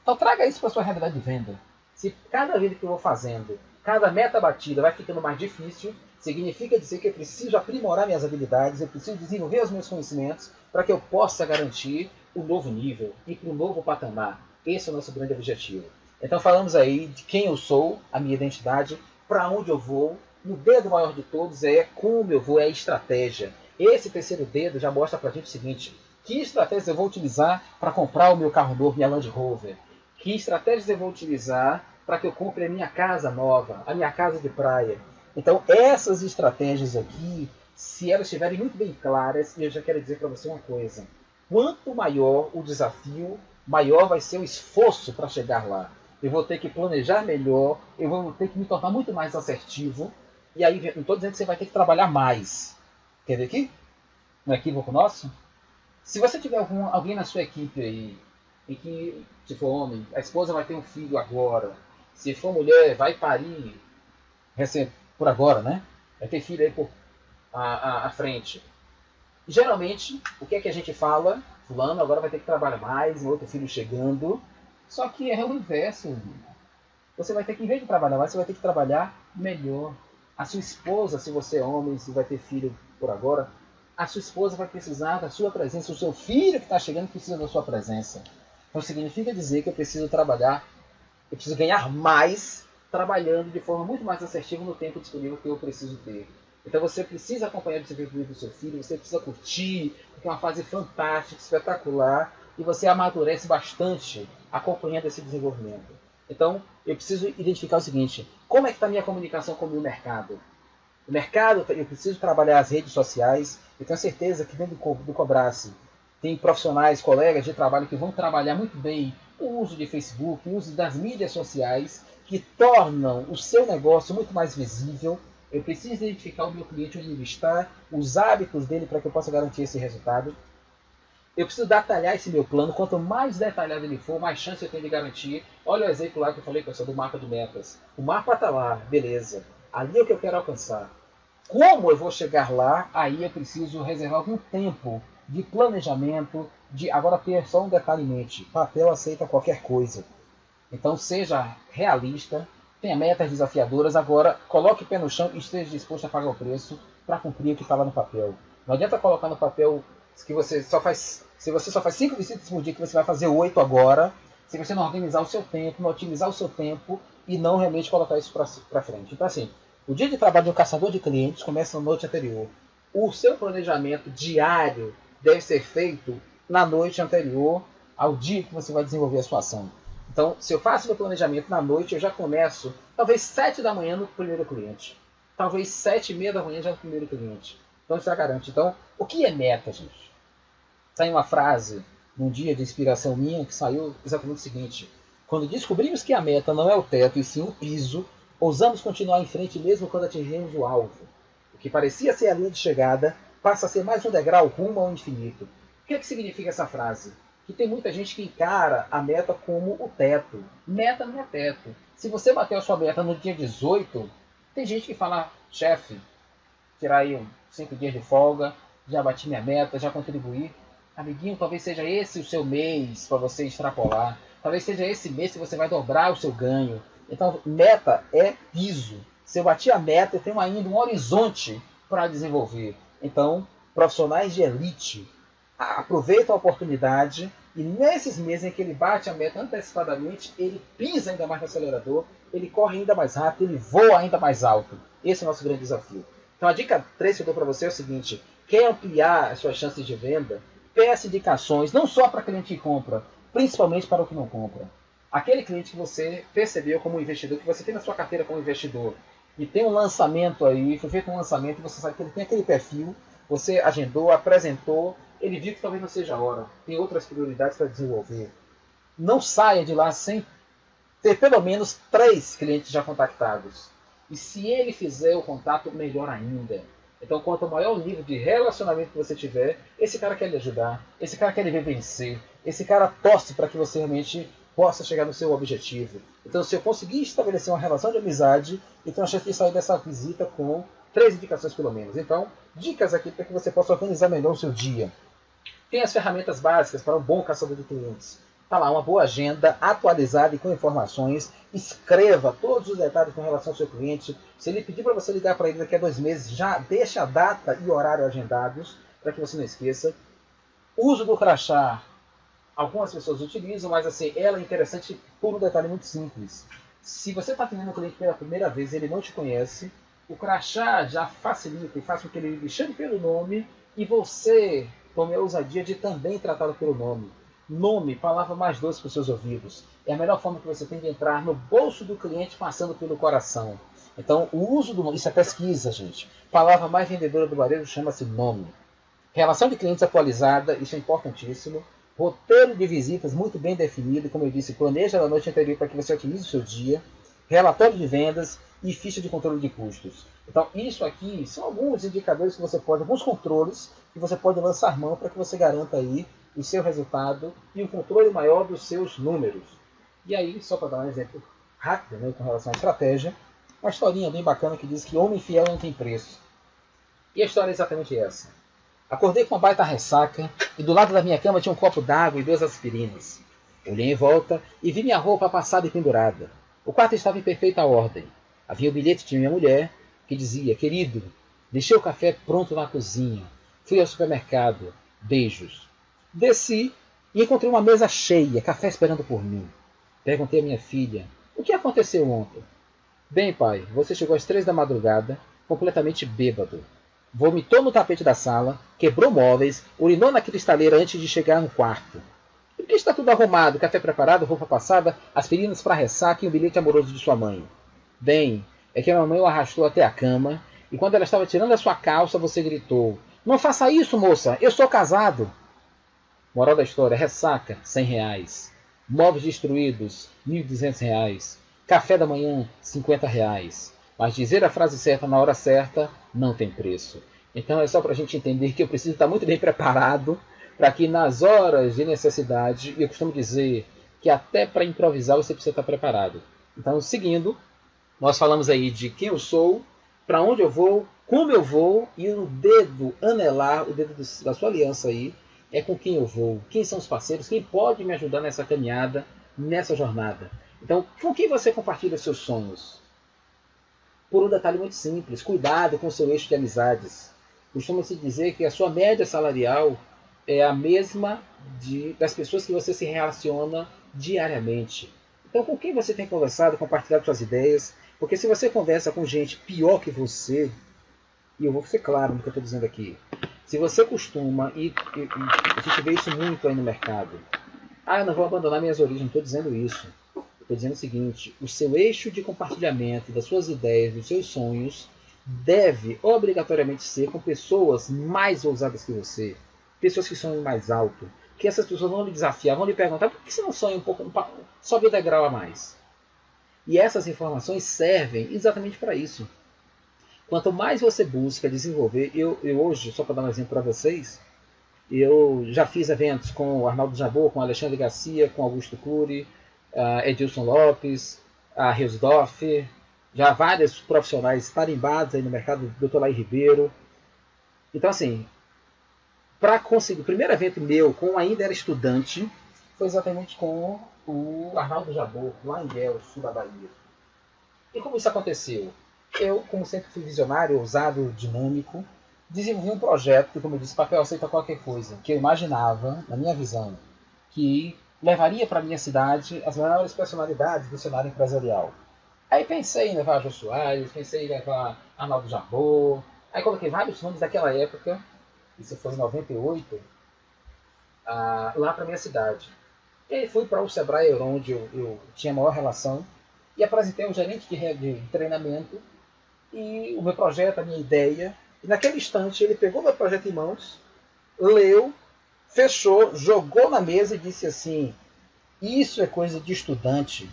A: Então traga isso para a sua realidade de venda. Se cada vez que eu vou fazendo, cada meta batida vai ficando mais difícil, significa dizer que eu preciso aprimorar minhas habilidades, eu preciso desenvolver os meus conhecimentos para que eu possa garantir o novo nível e para o novo patamar. Esse é o nosso grande objetivo. Então falamos aí de quem eu sou, a minha identidade, para onde eu vou. O dedo maior de todos é como eu vou, é a estratégia. Esse terceiro dedo já mostra para a gente o seguinte: que estratégias eu vou utilizar para comprar o meu carro novo, minha Land Rover? Que estratégias eu vou utilizar para que eu compre a minha casa nova, a minha casa de praia? Então essas estratégias aqui, se elas estiverem muito bem claras, eu já quero dizer para você uma coisa: quanto maior o desafio, maior vai ser o esforço para chegar lá. Eu vou ter que planejar melhor, eu vou ter que me tornar muito mais assertivo. E aí, não estou dizendo que você vai ter que trabalhar mais. Quer ver aqui? Um equívoco nosso? Se você tiver alguém na sua equipe aí, em que, se for homem, a esposa vai ter um filho agora. Se for mulher, vai parir por agora, né? Vai ter filho aí por à frente. Geralmente, o que é que a gente fala? Fulano agora vai ter que trabalhar mais, um outro filho chegando. Só que é o inverso. Você vai ter que, em vez de trabalhar mais, você vai ter que trabalhar melhor. A sua esposa, se você é homem, se vai ter filho por agora, a sua esposa vai precisar da sua presença. O seu filho que está chegando precisa da sua presença. Então significa dizer que eu preciso trabalhar, eu preciso ganhar mais trabalhando de forma muito mais assertiva no tempo disponível que eu preciso ter. Então você precisa acompanhar o desenvolvimento do seu filho, você precisa curtir, porque é uma fase fantástica, espetacular, e você amadurece bastante acompanhando esse desenvolvimento. Então, eu preciso identificar o seguinte: como é que está a minha comunicação com o meu mercado? O mercado, eu preciso trabalhar as redes sociais. Eu tenho certeza que dentro do Cobrace tem profissionais, colegas de trabalho que vão trabalhar muito bem o uso de Facebook, o uso das mídias sociais, que tornam o seu negócio muito mais visível. Eu preciso identificar o meu cliente onde ele está, os hábitos dele para que eu possa garantir esse resultado. Eu preciso detalhar esse meu plano. Quanto mais detalhado ele for, mais chance eu tenho de garantir. Olha o exemplo lá que eu falei, pessoal, do mapa de metas. O mapa está lá, beleza. Ali é o que eu quero alcançar. Como eu vou chegar lá? Aí eu preciso reservar algum tempo de planejamento. Agora ter só um detalhe em mente: papel aceita qualquer coisa. Então seja realista, tenha metas desafiadoras. Agora coloque o pé no chão e esteja disposto a pagar o preço para cumprir o que está lá no papel. Não adianta colocar no papel que você só faz. Se você só faz 5 visitas por dia, que você vai fazer 8 agora, se você não organizar o seu tempo, não otimizar o seu tempo e não realmente colocar isso para frente. Então assim, O dia de trabalho de um caçador de clientes começa na noite anterior. O seu planejamento diário deve ser feito na noite anterior ao dia que você vai desenvolver a sua ação. Então, se eu faço meu planejamento na noite, eu já começo, talvez 7 da manhã no primeiro cliente. Talvez 7:30 da manhã já no primeiro cliente. Então, isso já garante. Então, o que é meta, gente? Sai uma frase num dia de inspiração minha que saiu exatamente o seguinte: quando descobrimos que a meta não é o teto e sim o piso, ousamos continuar em frente mesmo quando atingimos o alvo. O que parecia ser a linha de chegada passa a ser mais um degrau rumo ao infinito. O que significa essa frase? Que tem muita gente que encara a meta como o teto. Meta não é teto. Se você bateu a sua meta no dia 18, tem gente que fala: chefe, tirar aí 5 dias de folga, já bati minha meta, já contribuí. Amiguinho, talvez seja esse o seu mês para você extrapolar. Talvez seja esse mês que você vai dobrar o seu ganho. Então, meta é piso. Se eu bati a meta, eu tenho ainda um horizonte para desenvolver. Então, profissionais de elite aproveitam a oportunidade e nesses meses em que ele bate a meta antecipadamente, ele pisa ainda mais no acelerador, ele corre ainda mais rápido, ele voa ainda mais alto. Esse é o nosso grande desafio. Então, a dica 3 que eu dou para você é o seguinte: quer ampliar as suas chances de venda? Peça indicações, não só para cliente que compra, principalmente para o que não compra. Aquele cliente que você percebeu como investidor, que você tem na sua carteira como investidor, e tem um lançamento aí, foi feito um lançamento, e você sabe que ele tem aquele perfil, você agendou, apresentou, ele viu que talvez não seja a hora, tem outras prioridades para desenvolver. Não saia de lá sem ter pelo menos 3 clientes já contactados. E se ele fizer o contato, melhor ainda. Então, quanto maior o nível de relacionamento que você tiver, esse cara quer lhe ajudar, esse cara quer lhe ver vencer, esse cara torce para que você realmente possa chegar no seu objetivo. Então, se eu conseguir estabelecer uma relação de amizade, eu tenho a chance de sair dessa visita com 3 indicações pelo menos. Então, dicas aqui para que você possa organizar melhor o seu dia. Tem as ferramentas básicas para um bom caçador de clientes. Está lá, uma boa agenda atualizada e com informações. Escreva todos os detalhes com relação ao seu cliente. Se ele pedir para você ligar para ele daqui a 2 meses, já deixa a data e horário agendados, para que você não esqueça. Uso do crachá. Algumas pessoas utilizam, mas assim, ela é interessante por um detalhe muito simples. Se você está atendendo um cliente pela primeira vez e ele não te conhece, o crachá já facilita e faz com que ele lhe chame pelo nome e você tome a ousadia de também tratá-lo pelo nome. Nome, palavra mais doce para os seus ouvidos. É a melhor forma que você tem de entrar no bolso do cliente passando pelo coração. Então, o uso do nome, isso é pesquisa, gente. Palavra mais vendedora do varejo chama-se nome. Relação de clientes atualizada, isso é importantíssimo. Roteiro de visitas muito bem definido, como eu disse, planeja na noite anterior para que você otimize o seu dia. Relatório de vendas e ficha de controle de custos. Então, isso aqui são alguns indicadores que você pode, alguns controles que você pode lançar mão para que você garanta aí o seu resultado e o controle maior dos seus números. E aí, só para dar um exemplo rápido, né, com relação à estratégia, uma historinha bem bacana que diz que homem fiel não tem preço. E a história é exatamente essa. Acordei com uma baita ressaca e do lado da minha cama tinha um copo d'água e 2 aspirinas. Olhei em volta e vi minha roupa passada e pendurada. O quarto estava em perfeita ordem. Havia o bilhete de minha mulher que dizia: querido, deixei o café pronto na cozinha. Fui ao supermercado. Beijos. Desci e encontrei uma mesa cheia, café esperando por mim. Perguntei à minha filha: o que aconteceu ontem? Bem, pai, você chegou às 3 da madrugada, completamente bêbado. Vomitou no tapete da sala, quebrou móveis, urinou na cristaleira antes de chegar no quarto. E por que está tudo arrumado, café preparado, roupa passada, aspirinas para ressaca e um bilhete amoroso de sua mãe? Bem, é que a mamãe o arrastou até a cama, e quando ela estava tirando a sua calça, você gritou: não faça isso, moça, eu sou casado. Moral da história: ressaca, R$100. Móveis destruídos, R$1.200. Café da manhã, R$50. Mas dizer a frase certa na hora certa não tem preço. Então é só para a gente entender que eu preciso estar muito bem preparado para que nas horas de necessidade, e eu costumo dizer que até para improvisar você precisa estar preparado. Então, seguindo, nós falamos aí de quem eu sou, para onde eu vou, como eu vou, e o dedo anelar, o dedo da sua aliança aí, é com quem eu vou, quem são os parceiros, quem pode me ajudar nessa caminhada, nessa jornada. Então, com quem você compartilha seus sonhos? Por um detalhe muito simples: cuidado com o seu eixo de amizades. Costuma-se dizer que a sua média salarial é a mesma das pessoas que você se relaciona diariamente. Então, com quem você tem conversado, compartilhado suas ideias? Porque se você conversa com gente pior que você, e eu vou ser claro no que eu estou dizendo aqui, se você costuma, e a gente vê isso muito aí no mercado, eu não vou abandonar minhas origens, não estou dizendo isso. Estou dizendo o seguinte, o seu eixo de compartilhamento das suas ideias, dos seus sonhos, deve obrigatoriamente ser com pessoas mais ousadas que você, pessoas que sonham mais alto, que essas pessoas vão lhe desafiar, vão lhe perguntar por que você não sonha um pouco, sobe o degrau a mais. E essas informações servem exatamente para isso. Quanto mais você busca desenvolver, eu hoje, só para dar um exemplo para vocês, eu já fiz eventos com o Arnaldo Jabor, com o Alexandre Garcia, com Augusto Cury, Edilson Lopes, a Hilsdorf, já vários profissionais tarimbados aí no mercado, Dr. Laí Ribeiro. Então, assim, para conseguir, o primeiro evento meu, com ainda era estudante, foi exatamente com o Arnaldo Jabor, lá em Guel, sul da Bahia. E como isso aconteceu? Eu, como sempre fui visionário, ousado, dinâmico, desenvolvi um projeto que, como eu disse, papel aceita qualquer coisa, que eu imaginava, na minha visão, que levaria para a minha cidade as maiores personalidades do cenário empresarial. Aí pensei em levar Jô Soares, pensei em levar Arnaldo Jabor, aí coloquei vários nomes daquela época, isso foi em 98, lá para a minha cidade. E aí fui para o Sebrae, onde eu tinha maior relação, e apresentei ao gerente de treinamento e o meu projeto, a minha ideia. E naquele instante ele pegou meu projeto em mãos, leu, fechou, jogou na mesa e disse assim: isso é coisa de estudante.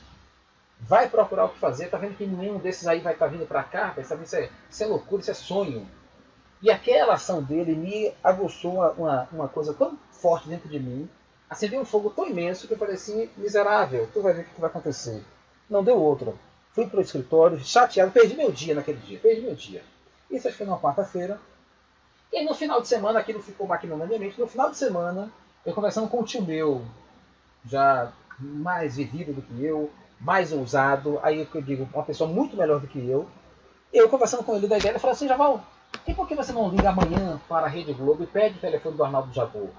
A: Vai procurar o que fazer. Tá vendo que nenhum desses aí vai estar vindo para cá? Isso é loucura, isso é sonho. E aquela ação dele me aguçou uma coisa tão forte dentro de mim, acendeu um fogo tão imenso que eu falei assim: miserável, tu vai ver o que vai acontecer. Não deu outra. Fui para o escritório, chateado, perdi meu dia naquele dia, perdi meu dia. Isso acho que foi numa quarta-feira. E no final de semana, aquilo ficou maquinando na minha mente, no final de semana, eu conversando com um tio meu, já mais vivido do que eu, mais ousado, aí eu digo, uma pessoa muito melhor do que eu conversando com ele da ideia, ele falou assim: Javal, e por que você não liga amanhã para a Rede Globo e pede o telefone do Arnaldo Jabor?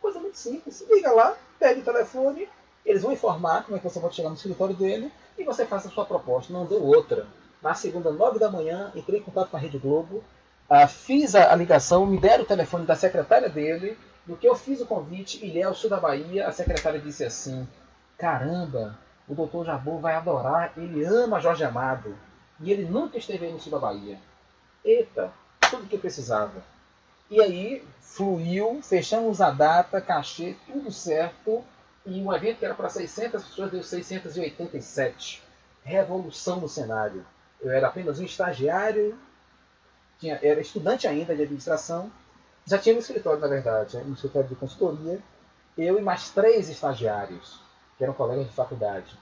A: Coisa muito simples, liga lá, pede o telefone, eles vão informar como é que você pode chegar no escritório dele e você faz a sua proposta. Não deu outra. Na segunda, 9 da manhã, entrei em contato com a Rede Globo, fiz a ligação, me deram o telefone da secretária dele. No que eu fiz o convite, Ilhéu, sul da Bahia, a secretária disse assim: caramba, o doutor Jabor vai adorar, ele ama Jorge Amado e ele nunca esteve aí no sul da Bahia. Eita, tudo o que eu precisava. E aí fluiu, fechamos a data, cachê, tudo certo. E um evento que era para 600 pessoas deu 687. Revolução no cenário. Eu era apenas um estagiário, era estudante ainda de administração. Já tinha um escritório, na verdade, um escritório de consultoria. Eu e mais 3 estagiários, que eram colegas de faculdade.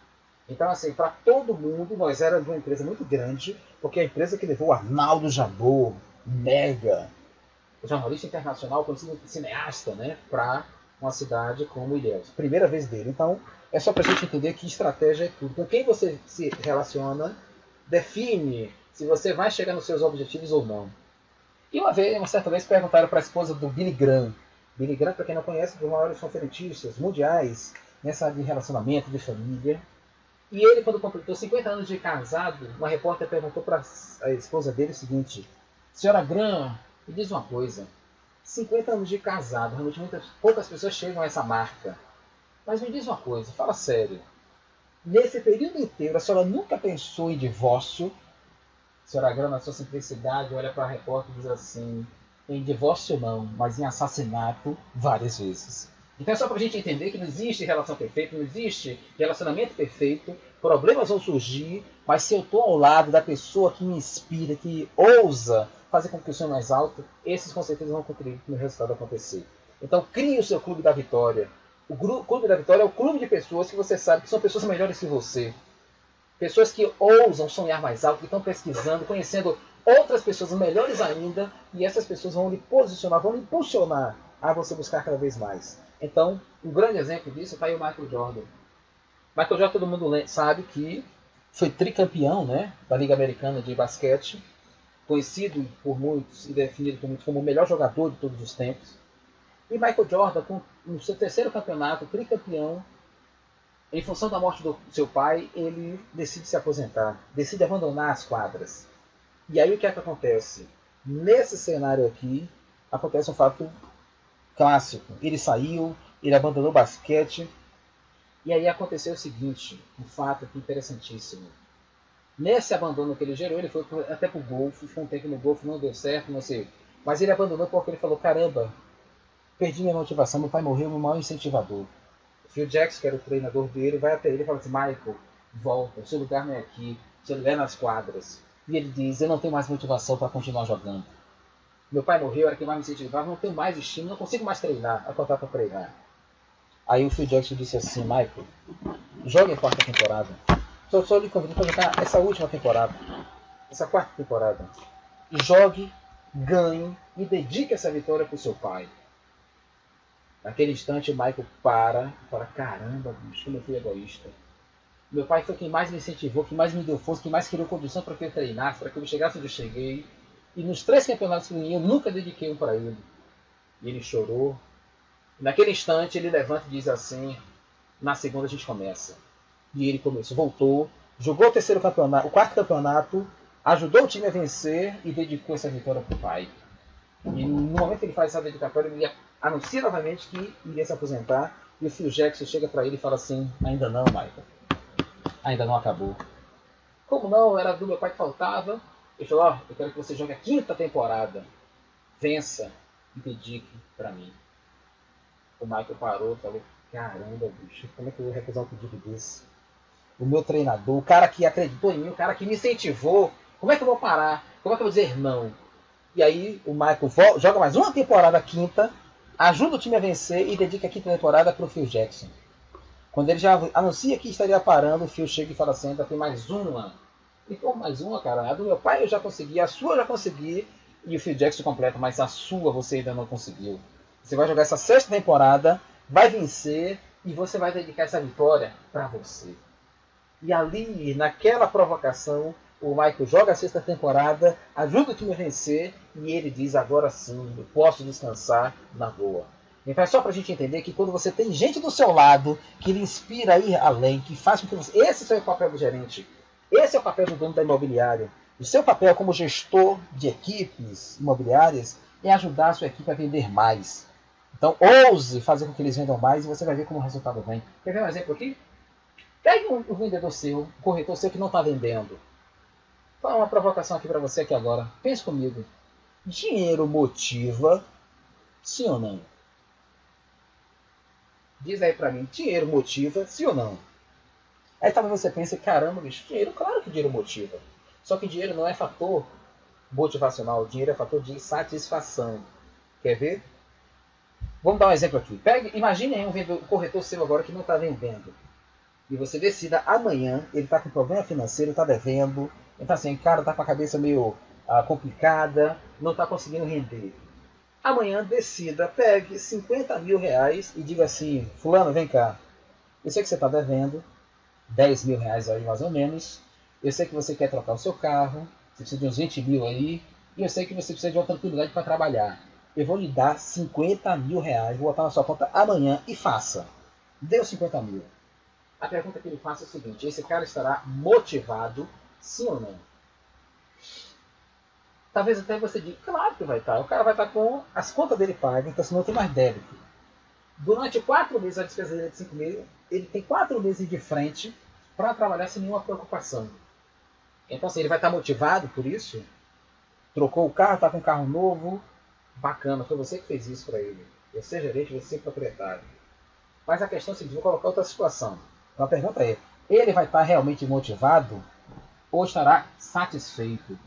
A: Então, assim, para todo mundo, nós éramos uma empresa muito grande, porque a empresa que levou Arnaldo Jabor, mega, jornalista internacional, conhecido cineasta, né, para uma cidade como Ilhéus. Primeira vez dele. Então, é só para a gente entender que estratégia é tudo. Com quem você se relaciona define se você vai chegar nos seus objetivos ou não. E uma certa vez, perguntaram para a esposa do Billy Graham. Billy Graham, para quem não conhece, é um dos maiores conferentistas mundiais nessa área de relacionamento, de família. E ele, quando completou 50 anos de casado, uma repórter perguntou para a esposa dele o seguinte: senhora Graham, me diz uma coisa, 50 anos de casado, realmente poucas pessoas chegam a essa marca. Mas me diz uma coisa, fala sério. Nesse período inteiro, a senhora nunca pensou em divórcio? A senhora Graham, na sua simplicidade, olha para a repórter e diz assim: em divórcio não, mas em assassinato várias vezes. Então é só para a gente entender que não existe relação perfeita, não existe relacionamento perfeito, problemas vão surgir, mas se eu estou ao lado da pessoa que me inspira, que ousa fazer com que o sonho mais alto, esses com certeza vão contribuir para o resultado acontecer. Então crie o seu clube da vitória. O clube da vitória é o clube de pessoas que você sabe que são pessoas melhores que você. Pessoas que ousam sonhar mais alto, que estão pesquisando, conhecendo outras pessoas melhores ainda, e essas pessoas vão lhe posicionar, vão lhe impulsionar a você buscar cada vez mais. Então, um grande exemplo disso está aí o Michael Jordan. Michael Jordan, todo mundo sabe que foi tricampeão, né, da Liga Americana de Basquete, conhecido por muitos e definido por muitos como o melhor jogador de todos os tempos. E Michael Jordan, com o seu terceiro campeonato, tricampeão, Em função da morte do seu pai, ele decide se aposentar, decide abandonar as quadras. E aí o que é que acontece? Nesse cenário aqui, acontece um fato clássico. Ele saiu, ele abandonou o basquete. E aí aconteceu o seguinte, um fato aqui interessantíssimo. Nesse abandono que ele gerou, ele foi até pro golfe, ficou um tempo no golfe, não deu certo, não sei. Mas ele abandonou porque ele falou, caramba, perdi minha motivação, meu pai morreu, meu maior incentivador. O Phil Jackson, que era o treinador dele, vai até ele e fala assim, Michael, volta, o seu lugar não é aqui, o seu lugar é nas quadras. E ele diz, eu não tenho mais motivação para continuar jogando. Meu pai morreu, era quem mais me incentivava, não tenho mais estímulo, não consigo mais treinar, acordar para treinar. Aí o Phil Jackson disse assim, Michael, jogue a quarta temporada. Só lhe convido para jogar essa última temporada, essa quarta temporada. Jogue, ganhe e dedique essa vitória para o seu pai. Naquele instante o Michael para e fala, caramba, bicho, como eu fui egoísta. Meu pai foi quem mais me incentivou, quem mais me deu força, quem mais criou condição para que eu treinasse, para que eu chegasse onde eu cheguei. E nos 3 campeonatos que eu ganhei, eu nunca dediquei um para ele. E ele chorou. E naquele instante ele levanta e diz assim, na segunda a gente começa. E ele começou, voltou, jogou o terceiro campeonato, o quarto campeonato, ajudou o time a vencer e dedicou essa vitória para o pai. E no momento que ele faz essa dedicatória, ele anuncia novamente que iria se aposentar. E o Phil Jackson chega para ele e fala assim, ainda não, Michael. Ainda não acabou. Como não? Era do meu pai que faltava. Ele falou, ó, eu quero que você jogue a 5ª temporada. Vença e dedique para mim. O Michael parou e falou, caramba, bicho, como é que eu vou recusar um pedido desse? O meu treinador, o cara que acreditou em mim, o cara que me incentivou, como é que eu vou parar? Como é que eu vou dizer não? E aí o Michael joga mais uma temporada, a 5ª, ajuda o time a vencer e dedica a 5ª temporada para o Phil Jackson. Quando ele já anuncia que estaria parando, o Phil chega e fala assim, ainda tem mais uma. E como mais uma, cara? A do meu pai eu já consegui, a sua eu já consegui. E o Phil Jackson completa, mas a sua você ainda não conseguiu. Você vai jogar essa 6ª temporada, vai vencer e você vai dedicar essa vitória para você. E ali, naquela provocação, o Michael joga a 6ª temporada, ajuda o time a vencer e ele diz, agora sim, eu posso descansar na boa. Então é só pra gente entender que quando você tem gente do seu lado que lhe inspira a ir além, que faz com que você... Esse é o papel do gerente. Esse é o papel do dono da imobiliária. O seu papel como gestor de equipes imobiliárias é ajudar a sua equipe a vender mais. Então ouse fazer com que eles vendam mais e você vai ver como o resultado vem. Quer ver um exemplo aqui? Pegue um vendedor seu, um corretor seu que não está vendendo. Vou falar uma provocação aqui para você aqui agora. Pense comigo. Dinheiro motiva, sim ou não? Diz aí pra mim, dinheiro motiva, sim ou não? Aí talvez você pense, caramba, bicho, dinheiro, claro que dinheiro motiva. Só que dinheiro não é fator motivacional, dinheiro é fator de satisfação. Quer ver? Vamos dar um exemplo aqui. Imagine aí um corretor seu agora que não está vendendo. E você decida amanhã, ele está com problema financeiro, está devendo, ele está assim, cara, está com a cabeça meio complicada, não está conseguindo render. Amanhã decida, pegue 50 mil reais e diga assim, fulano, vem cá, eu sei que você está devendo 10 mil reais aí mais ou menos, eu sei que você quer trocar o seu carro, você precisa de uns 20 mil aí, e eu sei que você precisa de uma tranquilidade para trabalhar. Eu vou lhe dar 50 mil reais, vou botar na sua conta amanhã e faça. Dê os 50 mil. A pergunta que ele faz é o seguinte, esse cara estará motivado, sim ou não? Talvez até você diga, claro que vai estar. O cara vai estar com as contas dele pagas, então senão não tem mais débito. Durante 4 meses, a despesa dele é de 5 mil, ele tem 4 meses de frente para trabalhar sem nenhuma preocupação. Então assim, ele vai estar motivado por isso? Trocou o carro, está com um carro novo, bacana, foi você que fez isso para ele. Você é gerente, você é proprietário. Mas a questão é a seguinte, vou colocar outra situação. Então a pergunta é, ele vai estar realmente motivado ou estará satisfeito?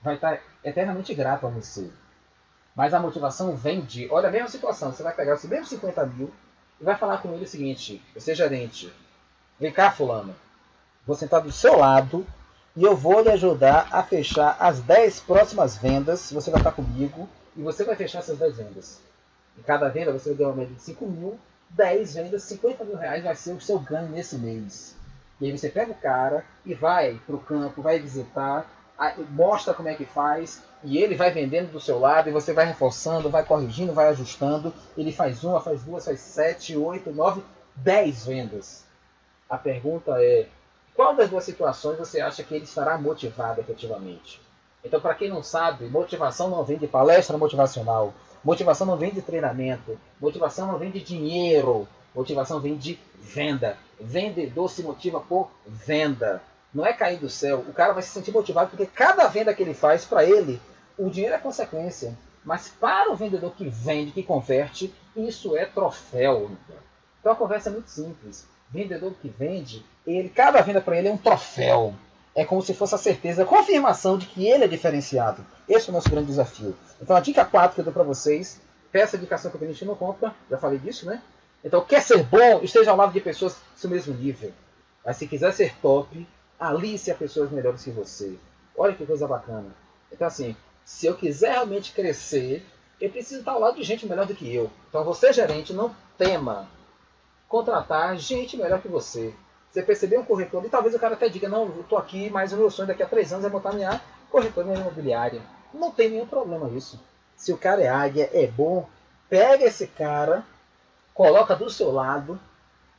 A: Vai estar eternamente grato a você. Mas a motivação vem de... Olha a mesma situação. Você vai pegar os mesmos 50 mil e vai falar com ele o seguinte. Você é gerente. Vem cá, fulano. Vou sentar do seu lado e eu vou lhe ajudar a fechar as 10 próximas vendas. Você vai estar comigo e você vai fechar essas 10 vendas. Em cada venda você vai ganhar uma média de 5 mil. 10 vendas, 50 mil reais vai ser o seu ganho nesse mês. E aí você pega o cara e vai para o campo, vai visitar... mostra como é que faz e ele vai vendendo do seu lado e você vai reforçando, vai corrigindo, vai ajustando. Ele faz uma, faz duas, faz 7, 8, 9, 10 vendas. A pergunta é, qual das duas situações você acha que ele estará motivado efetivamente? Então, para quem não sabe, motivação não vem de palestra motivacional, motivação não vem de treinamento, motivação não vem de dinheiro, motivação vem de venda. Vendedor se motiva por venda. Não é cair do céu. O cara vai se sentir motivado porque cada venda que ele faz, para ele, o dinheiro é consequência. Mas para o vendedor que vende, que converte, isso é troféu. Então a conversa é muito simples. Vendedor que vende, cada venda para ele é um troféu. É como se fosse a certeza, a confirmação de que ele é diferenciado. Esse é o nosso grande desafio. Então a dica 4 que eu dou para vocês, peça indicação que a gente não compra, já falei disso, né? Então quer ser bom, esteja ao lado de pessoas do seu mesmo nível. Mas se quiser ser top, alice a pessoas melhores que você. Olha que coisa bacana. Então assim, se eu quiser realmente crescer, eu preciso estar ao lado de gente melhor do que eu. Então você, gerente, não tema contratar gente melhor que você. Você percebeu um corretor e talvez o cara até diga, não, eu estou aqui, mas o meu sonho daqui a 3 anos é montar minha corretora imobiliária. Não tem nenhum problema isso. Se o cara é águia, é bom, pega esse cara, coloca do seu lado,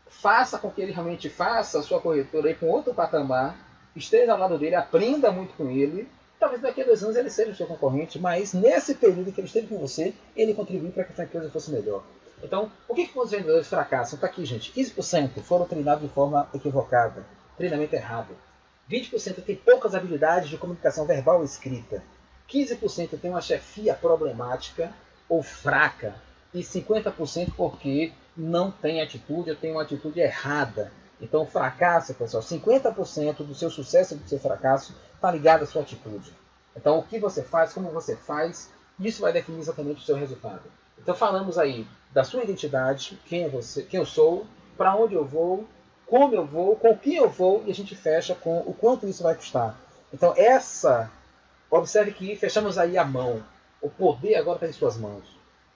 A: faça com que ele realmente faça a sua corretora aí com outro patamar, esteja ao lado dele, aprenda muito com ele. Talvez daqui a 2 anos ele seja o seu concorrente, mas nesse período que ele esteve com você, ele contribuiu para que a sua empresa fosse melhor. Então, o que os vendedores fracassam? Está aqui, gente. 15% foram treinados de forma equivocada. Treinamento errado. 20% tem poucas habilidades de comunicação verbal ou escrita. 15% tem uma chefia problemática ou fraca. E 50% porque não tem atitude ou tem uma atitude errada. Então, o fracasso, pessoal, 50% do seu sucesso e do seu fracasso está ligado à sua atitude. Então, o que você faz, como você faz, isso vai definir exatamente o seu resultado. Então, falamos aí da sua identidade, quem é você, quem eu sou, para onde eu vou, como eu vou, com quem eu vou, e a gente fecha com o quanto isso vai custar. Então, observe que fechamos aí a mão. O poder agora está em suas mãos.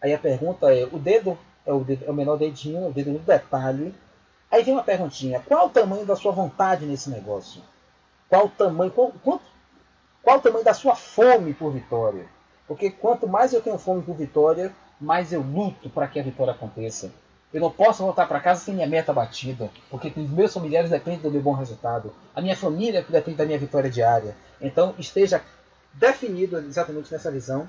A: Aí a pergunta é, o dedo é o menor dedinho, o dedo no detalhe. Aí vem uma perguntinha, qual o tamanho da sua vontade nesse negócio? Qual o tamanho, qual o tamanho da sua fome por vitória? Porque quanto mais eu tenho fome por vitória, mais eu luto para que a vitória aconteça. Eu não posso voltar para casa sem minha meta batida, porque os meus familiares dependem do meu bom resultado. A minha família depende da minha vitória diária. Então esteja definido exatamente nessa visão,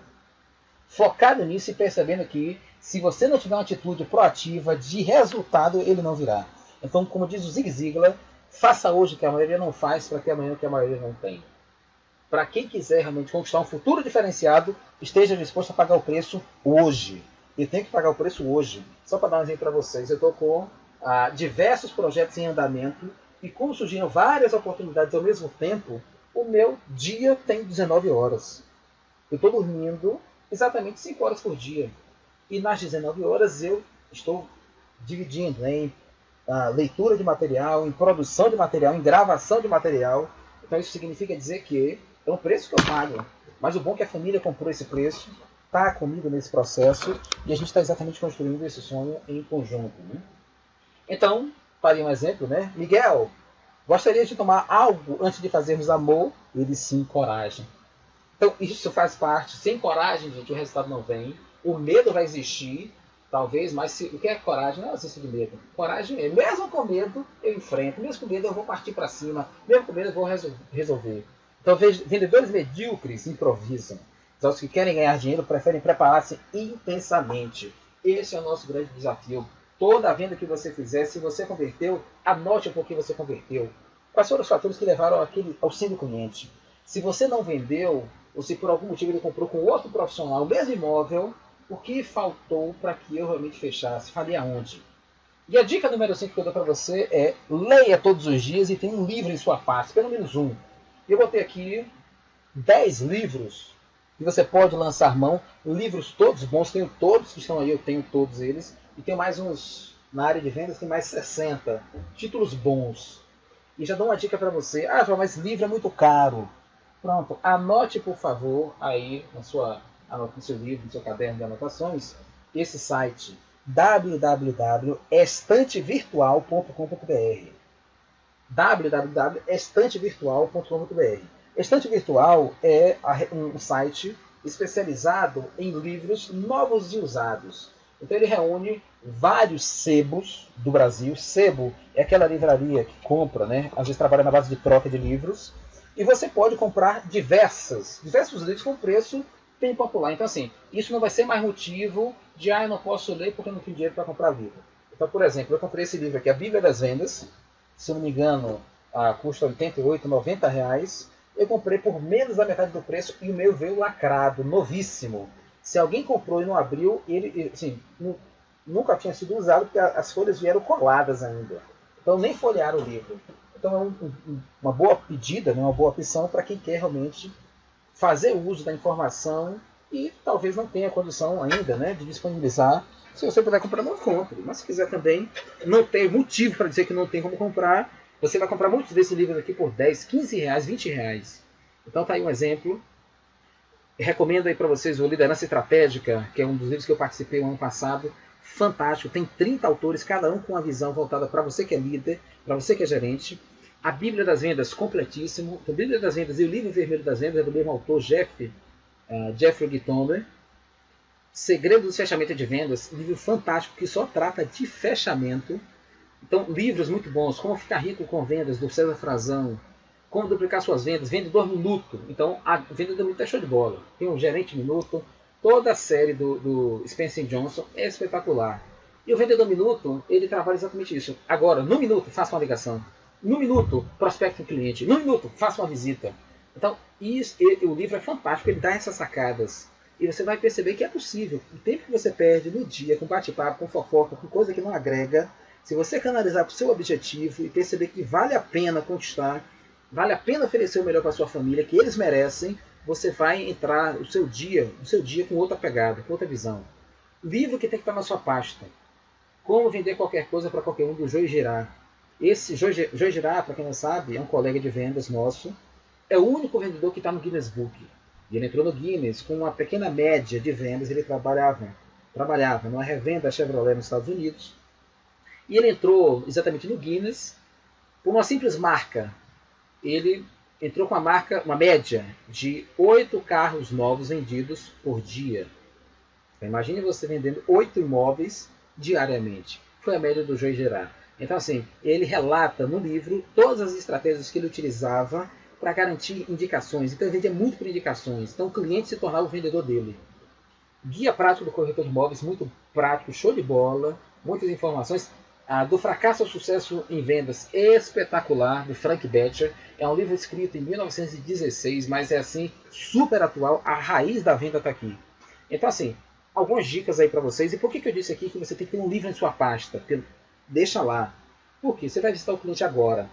A: focado nisso e percebendo que se você não tiver uma atitude proativa de resultado, ele não virá. Então, como diz o Zig Ziglar, faça hoje o que a maioria não faz para que amanhã o que a maioria não tem. Para quem quiser realmente conquistar um futuro diferenciado, esteja disposto a pagar o preço hoje. E tem que pagar o preço hoje. Só para dar um exemplo para vocês, eu estou com diversos projetos em andamento e como surgiram várias oportunidades ao mesmo tempo, o meu dia tem 19 horas. Eu estou dormindo exatamente 5 horas por dia. E nas 19 horas eu estou dividindo em leitura de material, em produção de material, em gravação de material. Então isso significa dizer que é um preço que eu pago. Mas o bom é que a família comprou esse preço, está comigo nesse processo, e a gente está exatamente construindo esse sonho em conjunto. Né? Então, para um exemplo, né? Miguel, gostaria de tomar algo antes de fazermos amor? Ele sim, coragem. Então isso faz parte. Sem coragem, gente, o resultado não vem. O medo vai existir, talvez, mas o que é coragem? Não é ausência de medo. Coragem é, mesmo com medo, eu enfrento. Mesmo com medo, eu vou partir para cima. Mesmo com medo, eu vou resolver. Então, vendedores medíocres improvisam. Os que querem ganhar dinheiro preferem preparar-se intensamente. Esse é o nosso grande desafio. Toda venda que você fizer, se você converteu, anote o porquê você converteu. Quais foram os fatores que levaram ao sim do cliente? Se você não vendeu, ou se por algum motivo ele comprou com outro profissional o mesmo imóvel, o que faltou para que eu realmente fechasse? Falei aonde? E a dica número 5 que eu dou para você é leia todos os dias e tenha um livro em sua pasta, pelo menos um. Eu botei aqui 10 livros que você pode lançar mão, livros todos bons, tenho todos que estão aí, eu tenho todos eles, e tenho mais uns, na área de vendas tem mais 60 títulos bons. E já dou uma dica para você, João, mas livro é muito caro. Pronto, anote por favor aí no seu livro, no seu caderno de anotações, esse site www.estantevirtual.com.br www.estantevirtual.com.br. Estante Virtual é um site especializado em livros novos e usados. Então ele reúne vários sebos do Brasil. Sebo é aquela livraria que compra, né? Às vezes trabalha na base de troca de livros. E você pode comprar diversos livros com preço bem popular. Então assim, isso não vai ser mais motivo de eu não posso ler porque eu não tenho dinheiro para comprar livro. Então, por exemplo, eu comprei esse livro aqui, A Bíblia das Vendas. Se eu não me engano, custa R$ 88, R$ 90. Eu comprei por menos da metade do preço e o meu veio lacrado, novíssimo. Se alguém comprou e não abriu, ele assim, nunca tinha sido usado porque as folhas vieram coladas ainda. Então nem folhearam o livro. Então é uma boa pedida, né, uma boa opção para quem quer realmente fazer uso da informação e talvez não tenha condição ainda, né, de disponibilizar. Se você puder comprar, não compre. Mas se quiser também, não tem motivo para dizer que não tem como comprar. Você vai comprar muitos desses livros aqui por 10, 15 reais, 20 reais. Então tá aí um exemplo. Recomendo aí para vocês o Liderança Estratégica, que é um dos livros que eu participei no ano passado. Fantástico. Tem 30 autores, cada um com uma visão voltada para você que é líder, para você que é gerente. A Bíblia das Vendas, completíssimo. A Bíblia das Vendas e o Livro Vermelho das Vendas é do mesmo autor, Jeffrey Gitomer. Segredo do Fechamento de Vendas, livro fantástico que só trata de fechamento. Então, livros muito bons, Como Ficar Rico com Vendas, do César Frazão, Como Duplicar Suas Vendas, Vendedor Minuto. Então, a Vendedor Minuto é show de bola. Tem o Gerente Minuto, toda a série do Spencer Johnson é espetacular. E o Vendedor Minuto, ele trabalha exatamente isso. Agora, no minuto, faça uma ligação. No minuto, prospecte um cliente. No minuto, faça uma visita. Então, o livro é fantástico, ele dá essas sacadas. E você vai perceber que é possível. O tempo que você perde no dia com bate-papo, com fofoca, com coisa que não agrega, se você canalizar para o seu objetivo e perceber que vale a pena conquistar, vale a pena oferecer o melhor para a sua família, que eles merecem, você vai entrar o seu dia com outra pegada, com outra visão. Livro que tem que estar na sua pasta. Como Vender Qualquer Coisa para Qualquer Um, do Joe Girard. Esse Joe Girard, para quem não sabe, é um colega de vendas nosso. É o único vendedor que está no Guinness Book. E ele entrou no Guinness com uma pequena média de vendas. Ele trabalhava numa revenda Chevrolet nos Estados Unidos. E ele entrou exatamente no Guinness por uma simples marca. Ele entrou com uma média de 8 carros novos vendidos por dia. Então, imagine você vendendo 8 imóveis diariamente. Foi a média do Joe Girard. Então, assim, ele relata no livro todas as estratégias que ele utilizava para garantir indicações. Então, ele vendia muito por indicações. Então, o cliente se tornava o vendedor dele. Guia prático do corretor de imóveis, muito prático, show de bola, muitas informações. Do Fracasso ao Sucesso em Vendas, espetacular, do Frank Bettcher. É um livro escrito em 1916, mas é assim, super atual. A raiz da venda está aqui. Então, assim, algumas dicas aí para vocês. E por que eu disse aqui que você tem que ter um livro em sua pasta? Deixa lá. Por quê? Você vai visitar o cliente agora.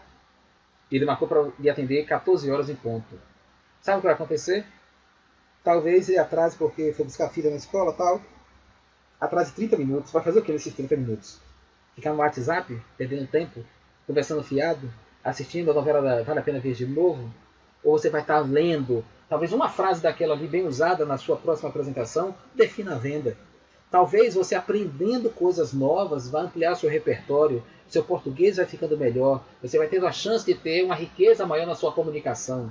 A: Ele marcou para lhe atender 14 horas em ponto. Sabe o que vai acontecer? Talvez ele atrase porque foi buscar a filha na escola e tal. Atrase 30 minutos. Vai fazer o que nesses 30 minutos? Ficar no WhatsApp, perdendo tempo, conversando fiado, assistindo a novela Vale a Pena Ver de Novo? Ou você vai estar lendo, talvez uma frase daquela ali bem usada na sua próxima apresentação, defina a venda. Talvez você aprendendo coisas novas vai ampliar seu repertório, seu português vai ficando melhor, você vai tendo a chance de ter uma riqueza maior na sua comunicação.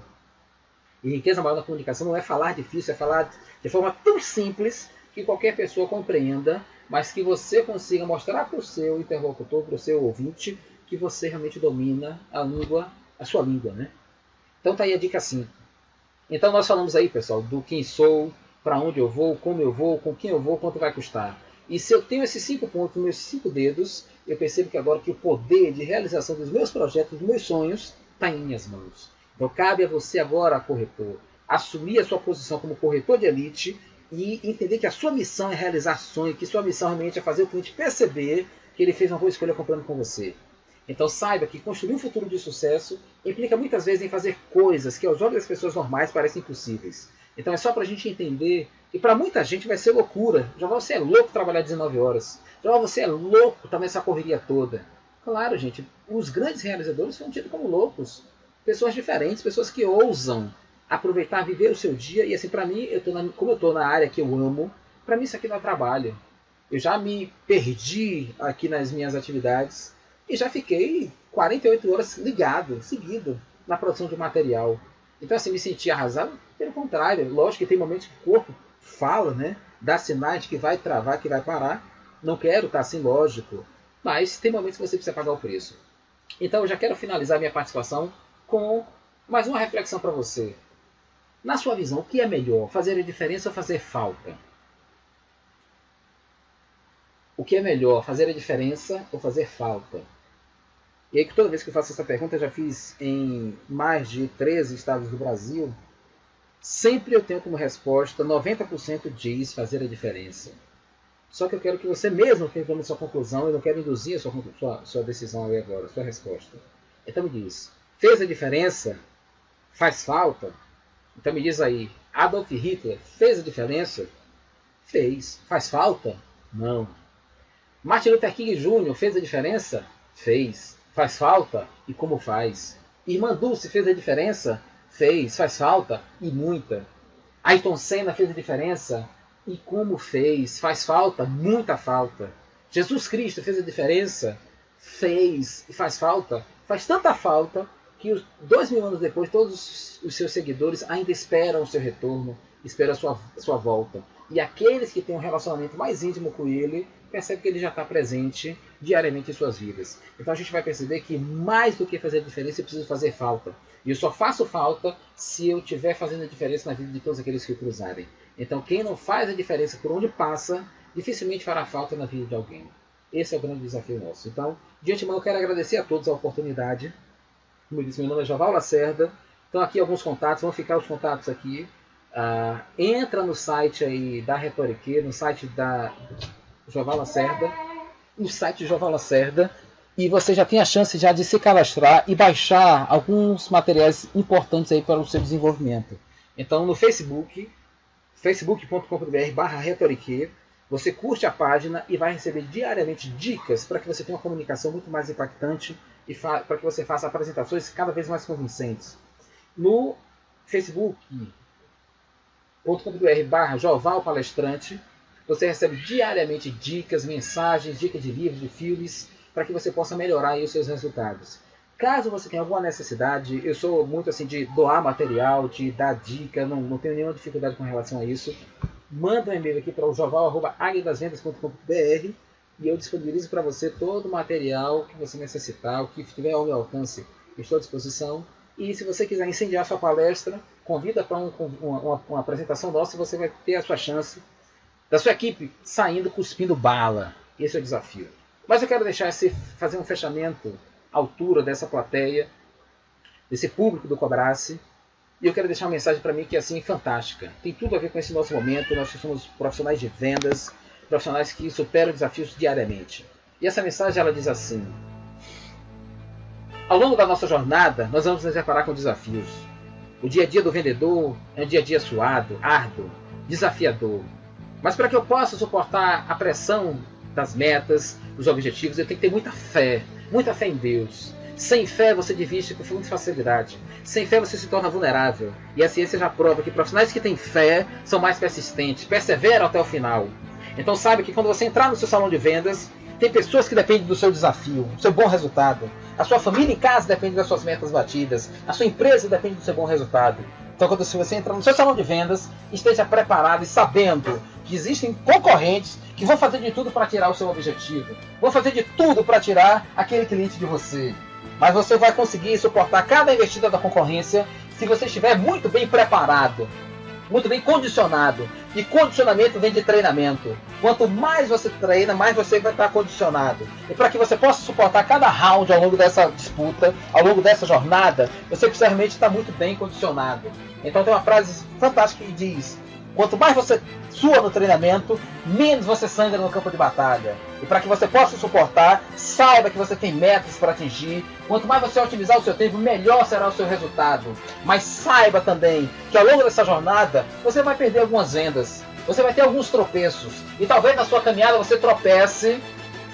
A: E riqueza maior na comunicação não é falar difícil, é falar de forma tão simples que qualquer pessoa compreenda, mas que você consiga mostrar para o seu interlocutor, para o seu ouvinte, que você realmente domina a sua língua, né? Então tá aí a dica 5. Então nós falamos aí, pessoal, do quem sou, para onde eu vou, como eu vou, com quem eu vou, quanto vai custar. E se eu tenho esses 5 pontos, meus 5 dedos, eu percebo que agora que o poder de realização dos meus projetos, dos meus sonhos, está em minhas mãos. Então cabe a você agora, corretor, assumir a sua posição como corretor de elite e entender que a sua missão é realizar sonhos, que sua missão realmente é fazer o cliente perceber que ele fez uma boa escolha comprando com você. Então saiba que construir um futuro de sucesso implica muitas vezes em fazer coisas que aos olhos das pessoas normais parecem impossíveis. Então é só para a gente entender que para muita gente vai ser loucura. Já você é louco trabalhar 19 horas. Já você é louco também essa correria toda. Claro, gente, os grandes realizadores são tidos como loucos. Pessoas diferentes, pessoas que ousam aproveitar, viver o seu dia. E assim, para mim, como eu estou na área que eu amo, para mim isso aqui não é trabalho. Eu já me perdi aqui nas minhas atividades e já fiquei 48 horas ligado, seguido, na produção de material. Então assim, me senti arrasado? Pelo contrário, lógico que tem momentos que o corpo fala, né? Dá sinais de que vai travar, que vai parar. Não quero estar assim, lógico. Mas tem momentos que você precisa pagar o preço. Então eu já quero finalizar minha participação com mais uma reflexão para você. Na sua visão, o que é melhor? Fazer a diferença ou fazer falta? O que é melhor? Fazer a diferença ou fazer falta? E aí, toda vez que eu faço essa pergunta, eu já fiz em mais de 13 estados do Brasil, sempre eu tenho como resposta, 90% diz fazer a diferença. Só que eu quero que você mesmo tenha como sua conclusão, eu não quero induzir a sua decisão aí agora, a sua resposta. Então me diz, fez a diferença? Faz falta? Então me diz aí, Adolf Hitler fez a diferença? Fez. Faz falta? Não. Martin Luther King Jr. fez a diferença? Fez. Faz falta? E como faz? Irmã Dulce fez a diferença? Fez. Faz falta? E muita. Ayrton Senna fez a diferença? E como fez? Faz falta? Muita falta. Jesus Cristo fez a diferença? Fez. E faz falta? Faz tanta falta que 2000 anos depois todos os seus seguidores ainda esperam o seu retorno, esperam a sua volta. E aqueles que têm um relacionamento mais íntimo com ele, percebem que ele já está presente diariamente em suas vidas. Então a gente vai perceber que mais do que fazer diferença, eu preciso fazer falta. E eu só faço falta se eu estiver fazendo a diferença na vida de todos aqueles que o cruzarem. Então quem não faz a diferença por onde passa, dificilmente fará falta na vida de alguém. Esse é o grande desafio nosso. Então, de antemão, eu quero agradecer a todos a oportunidade. Como eu disse, meu nome é Joval Lacerda. Então aqui alguns contatos, vão ficar os contatos aqui. Entra no site aí da Retorique, no site da Joval Lacerda, no site de Joval Lacerda, e você já tem a chance já de se cadastrar e baixar alguns materiais importantes aí para o seu desenvolvimento. Então no Facebook, facebook.com.br/Retorique, você curte a página e vai receber diariamente dicas para que você tenha uma comunicação muito mais impactante e para que você faça apresentações cada vez mais convincentes. No facebook.com.br/Joval Palestrante, você recebe diariamente dicas, mensagens, dicas de livros, de filmes, para que você possa melhorar aí os seus resultados. Caso você tenha alguma necessidade, eu sou muito assim de doar material, de dar dica, não tenho nenhuma dificuldade com relação a isso. Manda um e-mail aqui para o joval@aguiadasvendas.com.br e eu disponibilizo para você todo o material que você necessitar, o que tiver ao meu alcance, estou à disposição. E se você quiser incendiar sua palestra, convida para uma apresentação nossa e você vai ter a sua chance da sua equipe saindo cuspindo bala. Esse é o desafio. Mas eu quero fazer um fechamento à altura dessa plateia, desse público do Cobrace. E eu quero deixar uma mensagem para mim que é assim fantástica. Tem tudo a ver com esse nosso momento. Nós somos profissionais de vendas, profissionais que superam desafios diariamente. E essa mensagem ela diz assim: ao longo da nossa jornada, nós vamos nos deparar com desafios. O dia a dia do vendedor é um dia a dia suado, árduo, desafiador. Mas para que eu possa suportar a pressão das metas, dos objetivos, eu tenho que ter muita fé em Deus. Sem fé você desiste com muita facilidade. Sem fé você se torna vulnerável. E a ciência já prova que profissionais que têm fé são mais persistentes, perseveram até o final. Então saiba que quando você entrar no seu salão de vendas, tem pessoas que dependem do seu desafio, do seu bom resultado. A sua família em casa depende das suas metas batidas. A sua empresa depende do seu bom resultado. Então quando você entrar no seu salão de vendas, esteja preparado e sabendo que existem concorrentes que vão fazer de tudo para tirar o seu objetivo. Vão fazer de tudo para tirar aquele cliente de você. Mas você vai conseguir suportar cada investida da concorrência se você estiver muito bem preparado, muito bem condicionado. E condicionamento vem de treinamento. Quanto mais você treina, mais você vai estar condicionado. E para que você possa suportar cada round ao longo dessa disputa, ao longo dessa jornada, você precisa realmente estar muito bem condicionado. Então tem uma frase fantástica que diz: quanto mais você sua no treinamento, menos você sangra no campo de batalha. E para que você possa suportar, saiba que você tem metas para atingir. Quanto mais você otimizar o seu tempo, melhor será o seu resultado. Mas saiba também que ao longo dessa jornada, você vai perder algumas vendas. Você vai ter alguns tropeços. E talvez na sua caminhada você tropece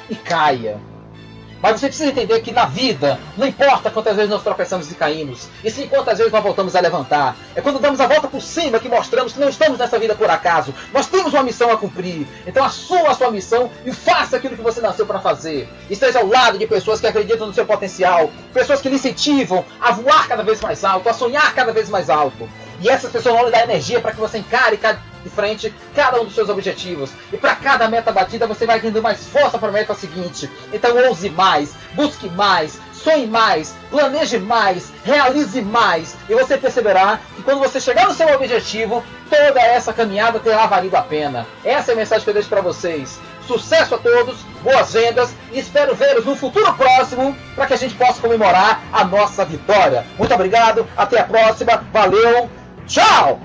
A: e caia. Mas você precisa entender que na vida, não importa quantas vezes nós tropeçamos e caímos, e sim quantas vezes nós voltamos a levantar. É quando damos a volta por cima que mostramos que não estamos nessa vida por acaso. Nós temos uma missão a cumprir. Então assuma a sua missão e faça aquilo que você nasceu para fazer. Esteja ao lado de pessoas que acreditam no seu potencial, pessoas que lhe incentivam a voar cada vez mais alto, a sonhar cada vez mais alto. E essas pessoas vão lhe dar energia para que você encare de frente cada um dos seus objetivos. E para cada meta batida você vai tendo mais força para a meta seguinte. Então ouse mais, busque mais, sonhe mais, planeje mais, realize mais. E você perceberá que quando você chegar no seu objetivo, toda essa caminhada terá valido a pena. Essa é a mensagem que eu deixo para vocês. Sucesso a todos, boas vendas e espero vê-los no futuro próximo para que a gente possa comemorar a nossa vitória. Muito obrigado, até a próxima, valeu, tchau!